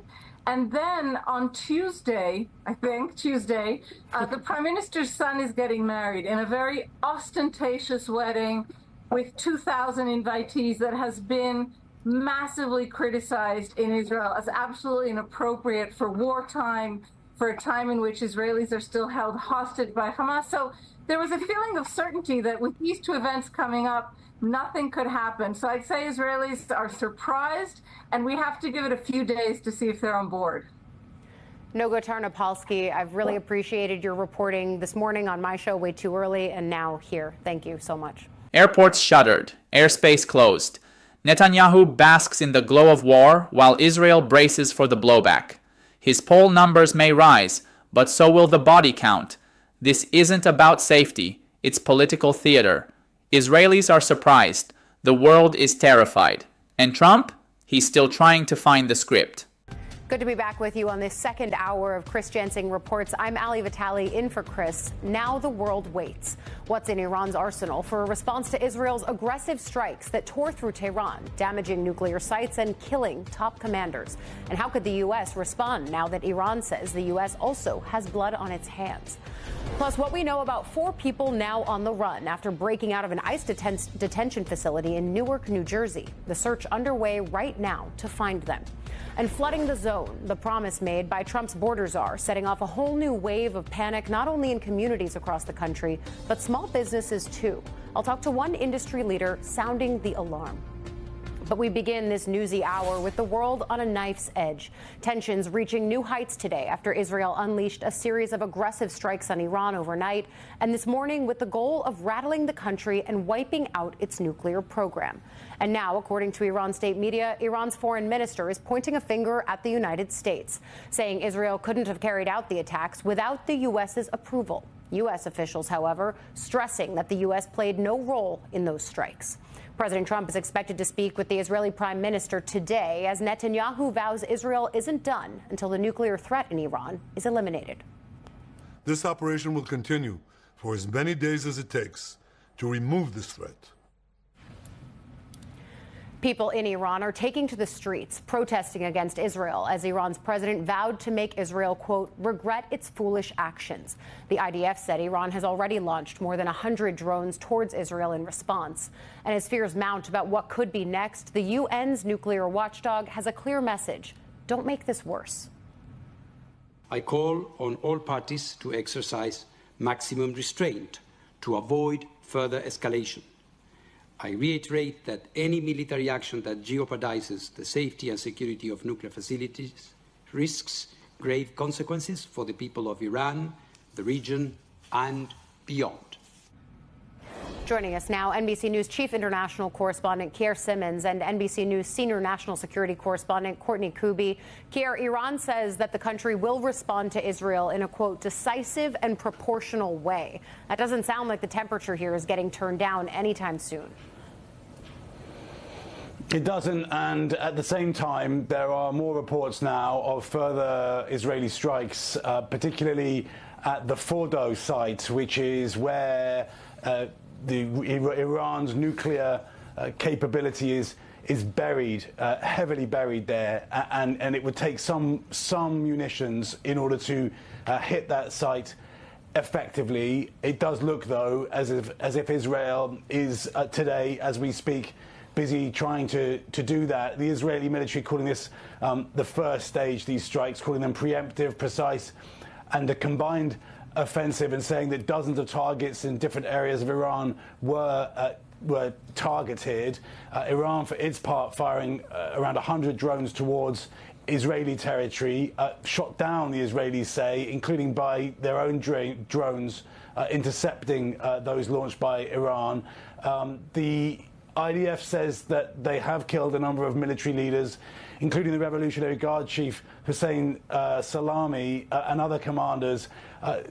And then on Tuesday, the Prime Minister's son is getting married in a very ostentatious wedding with 2,000 invitees that has been massively criticized in Israel as absolutely inappropriate for wartime, for a time in which Israelis are still held hostage by Hamas. So there was a feeling of certainty that with these two events coming up, nothing could happen. So I'd say Israelis are surprised, and we have to give it a few days to see if they're on board. Noga Tarnopolsky, I've really appreciated your reporting this morning on my show, Way Too Early, and now here. Thank you so much. Airports shuttered, airspace closed. Netanyahu basks in the glow of war while Israel braces for the blowback. His poll numbers may rise, but so will the body count. This isn't about safety, it's political theater. Israelis are surprised. The world is terrified. And Trump? He's still trying to find the script. Good to be back with you on this second hour of Chris Jansing Reports. I'm Ali Vitali in for Chris. Now the world waits. What's in Iran's arsenal for a response to Israel's aggressive strikes that tore through Tehran, damaging nuclear sites and killing top commanders? And how could the U.S. respond now that Iran says the U.S. also has blood on its hands? Plus, what we know about 4 people now on the run after breaking out of an ICE detention facility in Newark, New Jersey. The search underway right now to find them. And flooding the zone, the promise made by Trump's border czar, setting off a whole new wave of panic, not only in communities across the country, but small businesses too. I'll talk to one industry leader sounding the alarm. But we begin this newsy hour with the world on a knife's edge. Tensions reaching new heights today after Israel unleashed a series of aggressive strikes on Iran overnight, and this morning with the goal of rattling the country and wiping out its nuclear program. And now, according to Iran state media, Iran's foreign minister is pointing a finger at the United States, saying Israel couldn't have carried out the attacks without the U.S.'s approval. U.S. officials, however, stressing that the U.S. played no role in those strikes. President Trump is expected to speak with the Israeli prime minister today as Netanyahu vows Israel isn't done until the nuclear threat in Iran is eliminated. This operation will continue for as many days as it takes to remove this threat. People in Iran are taking to the streets, protesting against Israel as Iran's president vowed to make Israel, quote, regret its foolish actions. The IDF said Iran has already launched more than 100 drones towards Israel in response. And as fears mount about what could be next, the UN's nuclear watchdog has a clear message. Don't make this worse. I call on all parties to exercise maximum restraint to avoid further escalation. I reiterate that any military action that jeopardizes the safety and security of nuclear facilities risks grave consequences for the people of Iran, the region, and beyond. Joining us now, NBC News Chief International Correspondent Kier Simmons and NBC News Senior National Security Correspondent Courtney Kuby. Kier, Iran says that the country will respond to Israel in a, quote, decisive and proportional way. That doesn't sound like the temperature here is getting turned down anytime soon. It doesn't, and at the same time, there are more reports now of further Israeli strikes, particularly at the Fordo site, which is where Iran's nuclear capability is buried, heavily buried there, and it would take some munitions in order to hit that site effectively. It does look, though, as if Israel is today, as we speak, busy trying to do that. The Israeli military calling this the first stage, these strikes, calling them preemptive, precise, and a combined offensive, and saying that dozens of targets in different areas of Iran were targeted. Iran, for its part, firing around 100 drones towards Israeli territory, shot down, the Israelis say, including by their own drones, intercepting those launched by Iran. The IDF says that they have killed a number of military leaders, including the Revolutionary Guard Chief Hussein Salami and other commanders.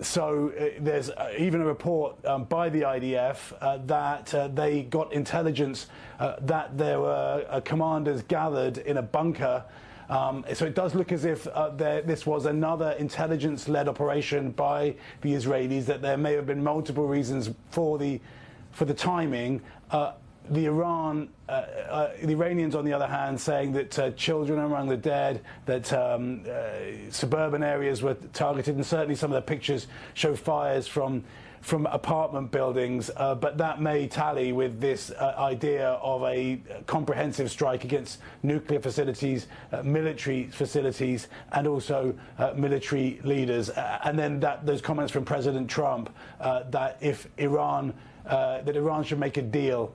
So there's even a report by the IDF that they got intelligence that there were commanders gathered in a bunker. So it does look as if this was another intelligence-led operation by the Israelis, that there may have been multiple reasons for the timing. The Iranians, on the other hand, saying that children are among the dead, that suburban areas were targeted, and certainly some of the pictures show fires from apartment buildings, but that may tally with this idea of a comprehensive strike against nuclear facilities, military facilities, and also military leaders. And then those comments from President Trump that if Iran should make a deal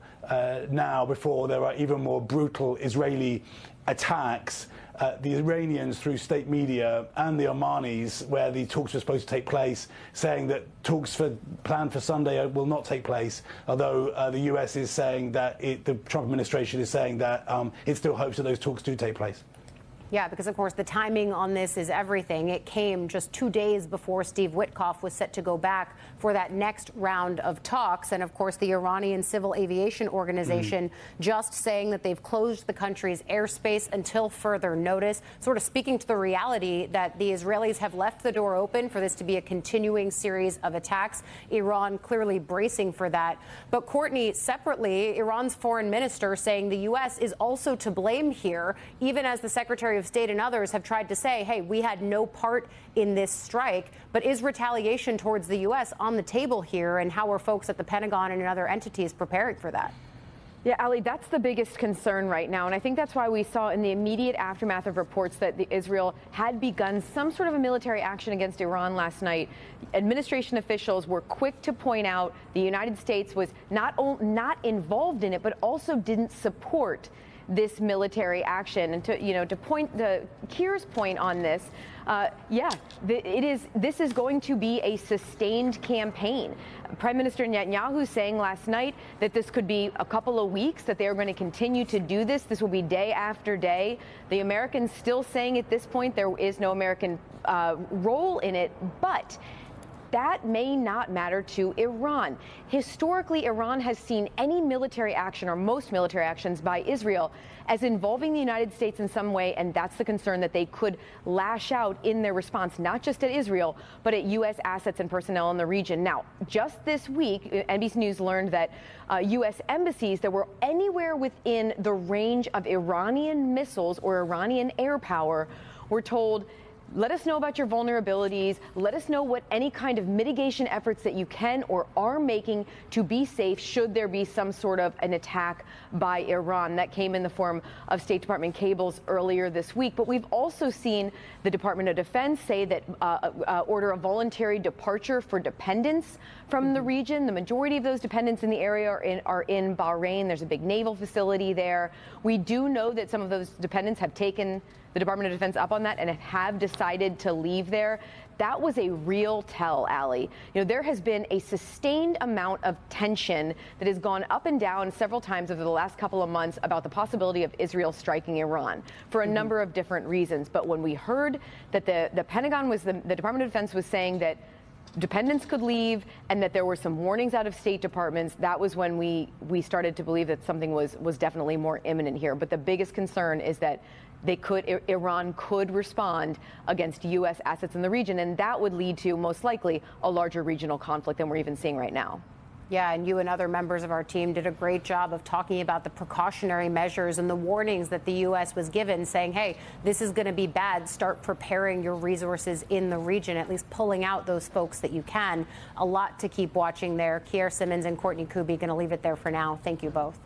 now before there are even more brutal Israeli attacks. The Iranians, through state media, and the Omanis, where the talks were supposed to take place, saying that talks planned for Sunday will not take place, although the US is saying that the Trump administration is saying that it still hopes that those talks do take place. Yeah, because, of course, the timing on this is everything. It came just 2 days before Steve Witkoff was set to go back for that next round of talks. And, of course, the Iranian Civil Aviation Organization just saying that they've closed the country's airspace until further notice, sort of speaking to the reality that the Israelis have left the door open for this to be a continuing series of attacks. Iran clearly bracing for that. But, Courtney, separately, Iran's foreign minister saying the U.S. is also to blame here, even as the Secretary of State and others have tried to say, hey, we had no part in this strike. But is retaliation towards the U.S. on the table here, and how are folks at the Pentagon and other entities preparing for that? Yeah, Ali, that's the biggest concern right now. And I think that's why we saw in the immediate aftermath of reports that Israel had begun some sort of a military action against Iran last night. Administration officials were quick to point out the United States was not involved in it, but also didn't support this military action. And to point the Keir's point on this, this is going to be a sustained campaign. Prime Minister Netanyahu saying last night that this could be a couple of weeks, that they are going to continue to do this. This will be day after day. The Americans still saying at this point there is no American role in it, but that may not matter to Iran. Historically, Iran has seen any military action, or most military actions by Israel, as involving the United States in some way, and that's the concern, that they could lash out in their response, not just at Israel, but at U.S. assets and personnel in the region. Now, just this week, NBC News learned that U.S. embassies that were anywhere within the range of Iranian missiles or Iranian air power were told, let us know about your vulnerabilities. Let us know what any kind of mitigation efforts that you can or are making to be safe should there be some sort of an attack by Iran. That came in the form of State Department cables earlier this week. But we've also seen the Department of Defense say that order a voluntary departure for dependents from the region. The majority of those dependents in the area are in Bahrain. There's a big naval facility there. We do know that some of those dependents have taken the Department of Defense up on that and have decided to leave there. That was a real tell, Ali. There has been a sustained amount of tension that has gone up and down several times over the last couple of months about the possibility of Israel striking Iran for a number of different reasons. But when we heard that the Pentagon the Department of Defense was saying that dependents could leave and that there were some warnings out of State Departments, that was when we started to believe that something was definitely more imminent here. But the biggest concern is that Iran could respond against U.S. assets in the region, and that would lead to, most likely, a larger regional conflict than we're even seeing right now. Yeah, and you and other members of our team did a great job of talking about the precautionary measures and the warnings that the U.S. was given, saying, hey, this is going to be bad. Start preparing your resources in the region, at least pulling out those folks that you can. A lot to keep watching there. Kier Simmons and Courtney Kuby, going to leave it there for now. Thank you both.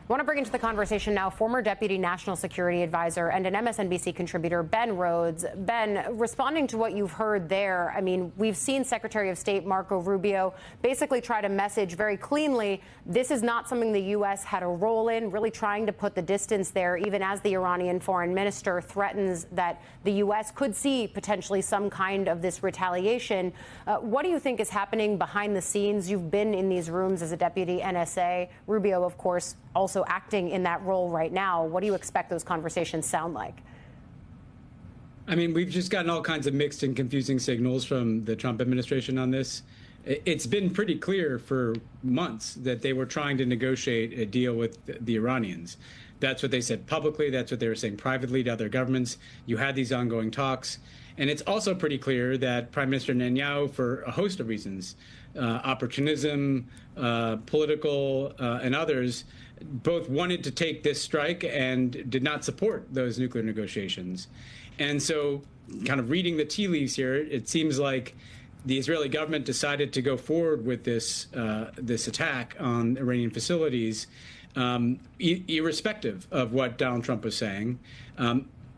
I want to bring into the conversation now former Deputy National Security Advisor and an MSNBC contributor, Ben Rhodes. Ben, responding to what you've heard there, I mean, we've seen Secretary of State Marco Rubio basically try to message very cleanly this is not something the U.S. had a role in, really trying to put the distance there, even as the Iranian foreign minister threatens that the U.S. could see potentially some kind of this retaliation. What do you think is happening behind the scenes? You've been in these rooms as a deputy NSA. Rubio, of course, also acting in that role right now. What do you expect those conversations sound like? I mean, we've just gotten all kinds of mixed and confusing signals from the Trump administration on this. It's been pretty clear for months that they were trying to negotiate a deal with the Iranians. That's what they said publicly. That's what they were saying privately to other governments. You had these ongoing talks. And it's also pretty clear that Prime Minister Netanyahu, for a host of reasons, opportunism, political, and others, both wanted to take this strike and did not support those nuclear negotiations. And so, kind of reading the tea leaves here, it seems like the Israeli government decided to go forward with this attack on Iranian facilities, irrespective of what Donald Trump was saying.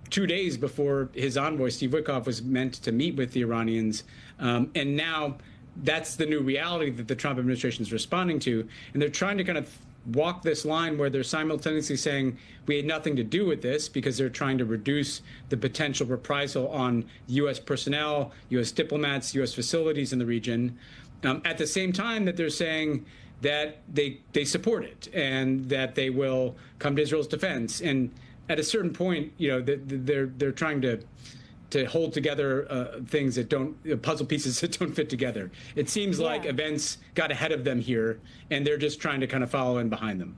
2 days before his envoy, Steve Witkoff, was meant to meet with the Iranians. And now that's the new reality that the Trump administration is responding to. And they're trying to kind of walk this line where they're simultaneously saying we had nothing to do with this because they're trying to reduce the potential reprisal on U.S. personnel, U.S. diplomats, U.S. facilities in the region. At the same time that they're saying that they support it and that they will come to Israel's defense. And at a certain point, you know, they're trying to hold together things that don't, puzzle pieces that don't fit together. It seems like events got ahead of them here, and they're just trying to kind of follow in behind them.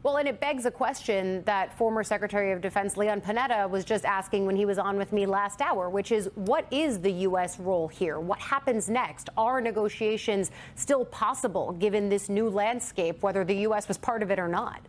Well, and it begs a question that former Secretary of Defense Leon Panetta was just asking when he was on with me last hour, which is, what is the U.S. role here? What happens next? Are negotiations still possible given this new landscape, whether the U.S. was part of it or not?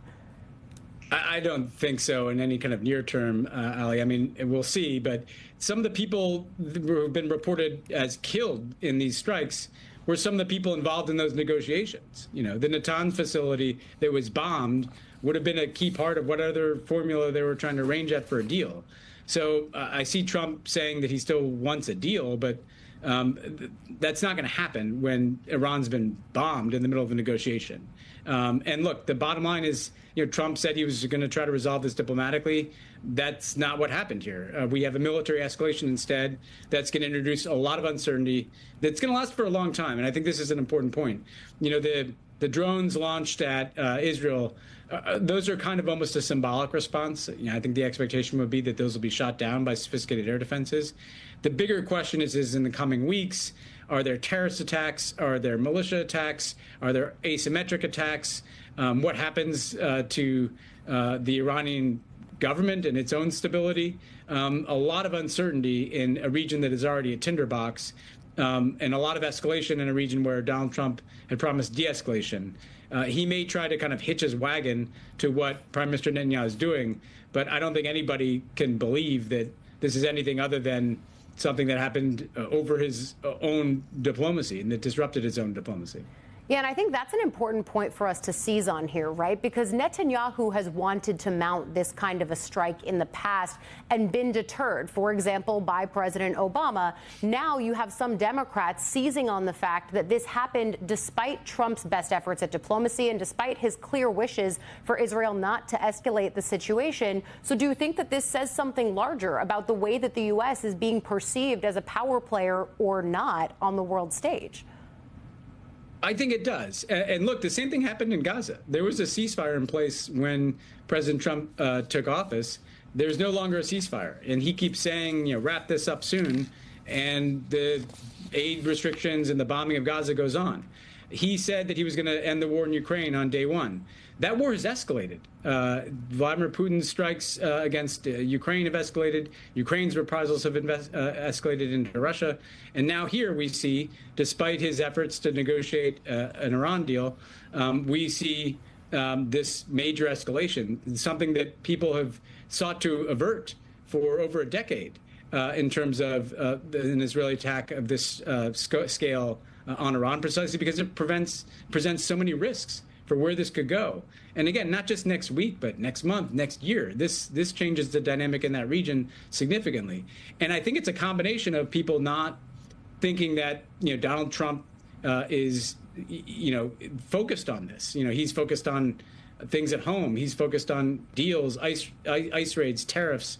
I don't think so in any kind of near term, Ali. I mean, we'll see. But some of the people who have been reported as killed in these strikes were some of the people involved in those negotiations. You know, the Natanz facility that was bombed would have been a key part of what other formula they were trying to arrange at for a deal. So I see Trump saying that he still wants a deal, but that's not going to happen when Iran's been bombed in the middle of a negotiation. And look, the bottom line is, you know, Trump said he was going to try to resolve this diplomatically. That's not what happened here. We have a military escalation instead that's going to introduce a lot of uncertainty that's going to last for a long time. And I think this is an important point. You know, the drones launched at Israel, those are kind of almost a symbolic response. You know, I think the expectation would be that those will be shot down by sophisticated air defenses. The bigger question is in the coming weeks, are there terrorist attacks? Are there militia attacks? Are there asymmetric attacks? What happens to the Iranian government and its own stability? A lot of uncertainty in a region that is already a tinderbox, and a lot of escalation in a region where Donald Trump had promised de-escalation. He may try to kind of hitch his wagon to what Prime Minister Netanyahu is doing, but I don't think anybody can believe that this is anything other than something that happened over his own diplomacy and that disrupted his own diplomacy. Yeah, and I think that's an important point for us to seize on here, right? Because Netanyahu has wanted to mount this kind of a strike in the past and been deterred, for example, by President Obama. Now you have some Democrats seizing on the fact that this happened despite Trump's best efforts at diplomacy and despite his clear wishes for Israel not to escalate the situation. So do you think that this says something larger about the way that the U.S. is being perceived as a power player or not on the world stage? I think it does. And look, the same thing happened in Gaza. There was a ceasefire in place when President Trump took office. There's no longer a ceasefire. And he keeps saying, you know, wrap this up soon. And the aid restrictions and the bombing of Gaza goes on. He said that he was going to end the war in Ukraine on day one. That war has escalated. Vladimir Putin's strikes against Ukraine have escalated. Ukraine's reprisals have escalated into Russia. And now here we see, despite his efforts to negotiate an Iran deal, we see this major escalation, something that people have sought to avert for over a decade in terms of an Israeli attack of this scale on Iran, precisely because it presents so many risks for where this could go. And again, not just next week, but next month, next year. This changes the dynamic in that region significantly. And I think it's a combination of people not thinking that Donald Trump is focused on this. He's focused on things at home. He's focused on deals, ice raids, tariffs.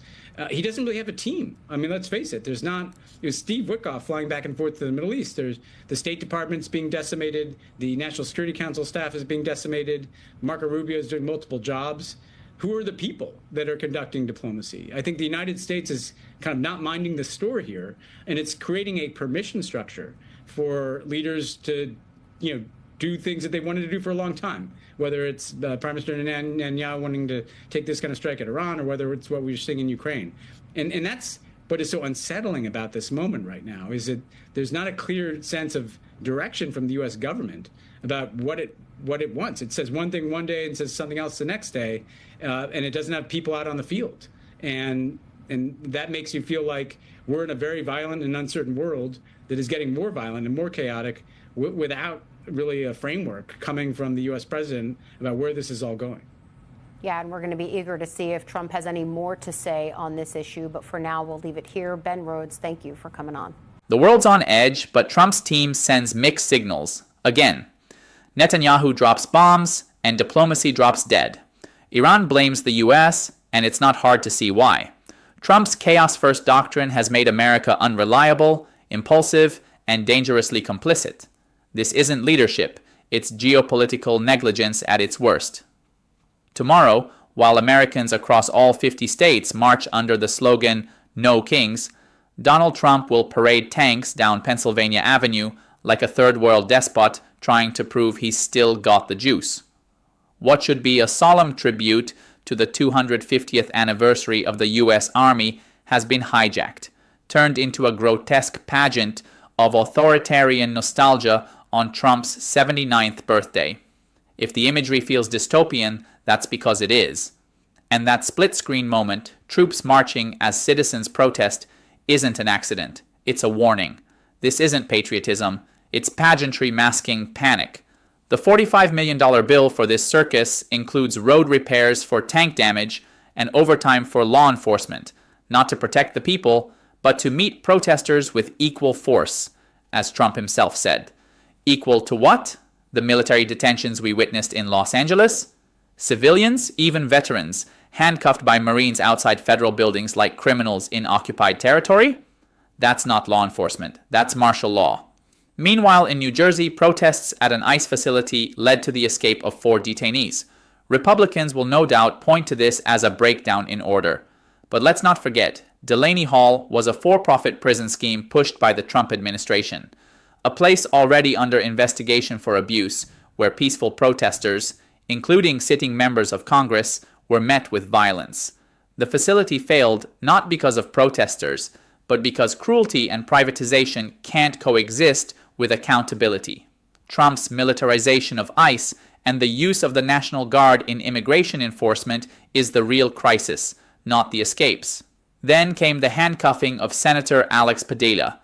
He doesn't really have a team. I mean, let's face it. There's not. Steve Witkoff flying back and forth to the Middle East. There's the State Department's being decimated. The National Security Council staff is being decimated. Marco Rubio is doing multiple jobs. Who are the people that are conducting diplomacy? I think the United States is kind of not minding the store here, and it's creating a permission structure for leaders to, do things that they wanted to do for a long time. Whether it's Prime Minister Netanyahu wanting to take this kind of strike at Iran, or whether it's what we're seeing in Ukraine. And that's what is so unsettling about this moment right now, is that there's not a clear sense of direction from the U.S. government about what it wants. It says one thing one day and says something else the next day, and it doesn't have people out on the field. And that makes you feel like we're in a very violent and uncertain world that is getting more violent and more chaotic without really a framework coming from the U.S. president about where this is all going. Yeah, and we're going to be eager to see if Trump has any more to say on this issue. But for now, we'll leave it here. Ben Rhodes, thank you for coming on. The world's on edge, but Trump's team sends mixed signals. Again, Netanyahu drops bombs and diplomacy drops dead. Iran blames the U.S., and it's not hard to see why. Trump's chaos-first doctrine has made America unreliable, impulsive, and dangerously complicit. This isn't leadership, it's geopolitical negligence at its worst. Tomorrow, while Americans across all 50 states march under the slogan, "No Kings," Donald Trump will parade tanks down Pennsylvania Avenue like a third world despot trying to prove he's still got the juice. What should be a solemn tribute to the 250th anniversary of the U.S. Army has been hijacked, turned into a grotesque pageant of authoritarian nostalgia on Trump's 79th birthday. If the imagery feels dystopian, that's because it is. And that split-screen moment, troops marching as citizens protest, isn't an accident. It's a warning. This isn't patriotism. It's pageantry masking panic. The $45 million bill for this circus includes road repairs for tank damage and overtime for law enforcement, not to protect the people, but to meet protesters with equal force, as Trump himself said. Equal to what? The military detentions we witnessed in Los Angeles? Civilians, even veterans, handcuffed by Marines outside federal buildings like criminals in occupied territory? That's not law enforcement. That's martial law. Meanwhile, in New Jersey, protests at an ICE facility led to the escape of 4 detainees. Republicans will no doubt point to this as a breakdown in order. But let's not forget, Delaney Hall was a for-profit prison scheme pushed by the Trump administration. A place already under investigation for abuse, where peaceful protesters, including sitting members of Congress, were met with violence. The facility failed not because of protesters, but because cruelty and privatization can't coexist with accountability. Trump's militarization of ICE and the use of the National Guard in immigration enforcement is the real crisis, not the escapes. Then came the handcuffing of Senator Alex Padilla,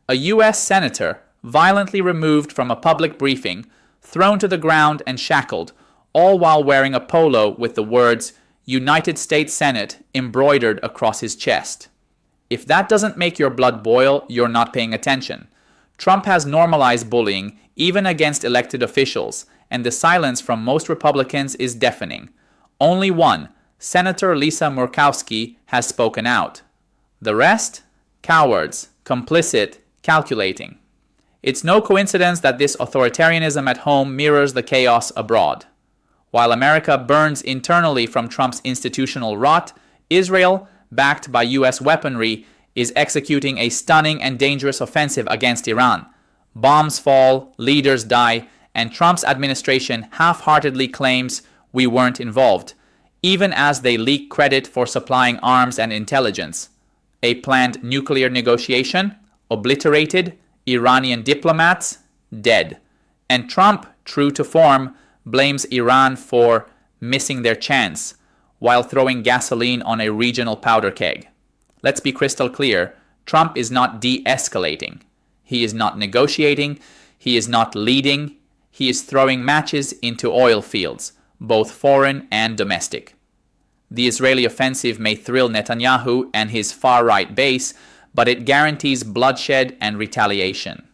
a U.S. senator violently removed from a public briefing, thrown to the ground and shackled, all while wearing a polo with the words United States Senate embroidered across his chest. If that doesn't make your blood boil, you're not paying attention. Trump has normalized bullying even against elected officials, and the silence from most Republicans is deafening. Only one, Senator Lisa Murkowski, has spoken out. The rest? Cowards, complicit, calculating. It's no coincidence that this authoritarianism at home mirrors the chaos abroad. While America burns internally from Trump's institutional rot, Israel, backed by U.S. weaponry, is executing a stunning and dangerous offensive against Iran. Bombs fall, leaders die, and Trump's administration half-heartedly claims we weren't involved, even as they leak credit for supplying arms and intelligence. A planned nuclear negotiation? Obliterated. Iranian diplomats? Dead. And Trump, true to form, blames Iran for missing their chance, while throwing gasoline on a regional powder keg. Let's be crystal clear, Trump is not de-escalating. He is not negotiating. He is not leading. He is throwing matches into oil fields, both foreign and domestic. The Israeli offensive may thrill Netanyahu and his far-right base, but it guarantees bloodshed and retaliation.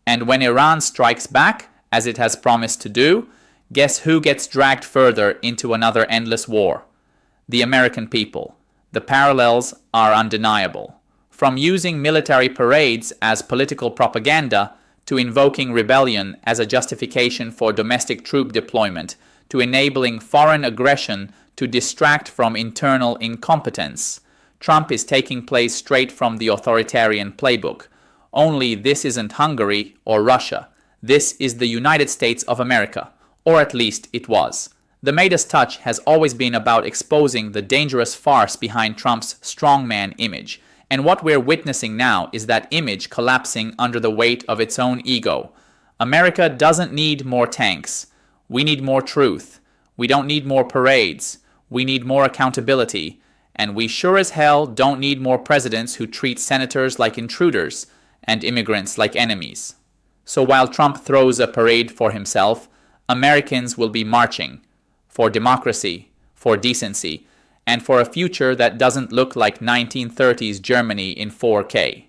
And when Iran strikes back, as it has promised to do, guess who gets dragged further into another endless war? The American people. The parallels are undeniable. From using military parades as political propaganda to invoking rebellion as a justification for domestic troop deployment to enabling foreign aggression to distract from internal incompetence, Trump is taking place straight from the authoritarian playbook. Only this isn't Hungary or Russia. This is the United States of America, or at least it was. The Midas touch has always been about exposing the dangerous farce behind Trump's strongman image. And what we're witnessing now is that image collapsing under the weight of its own ego. America doesn't need more tanks. We need more truth. We don't need more parades. We need more accountability. And we sure as hell don't need more presidents who treat senators like intruders and immigrants like enemies. So while Trump throws a parade for himself, Americans will be marching for democracy, for decency, and for a future that doesn't look like 1930s Germany in 4K.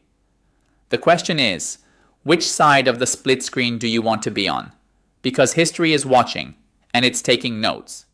The question is, which side of the split screen do you want to be on? Because history is watching, and it's taking notes.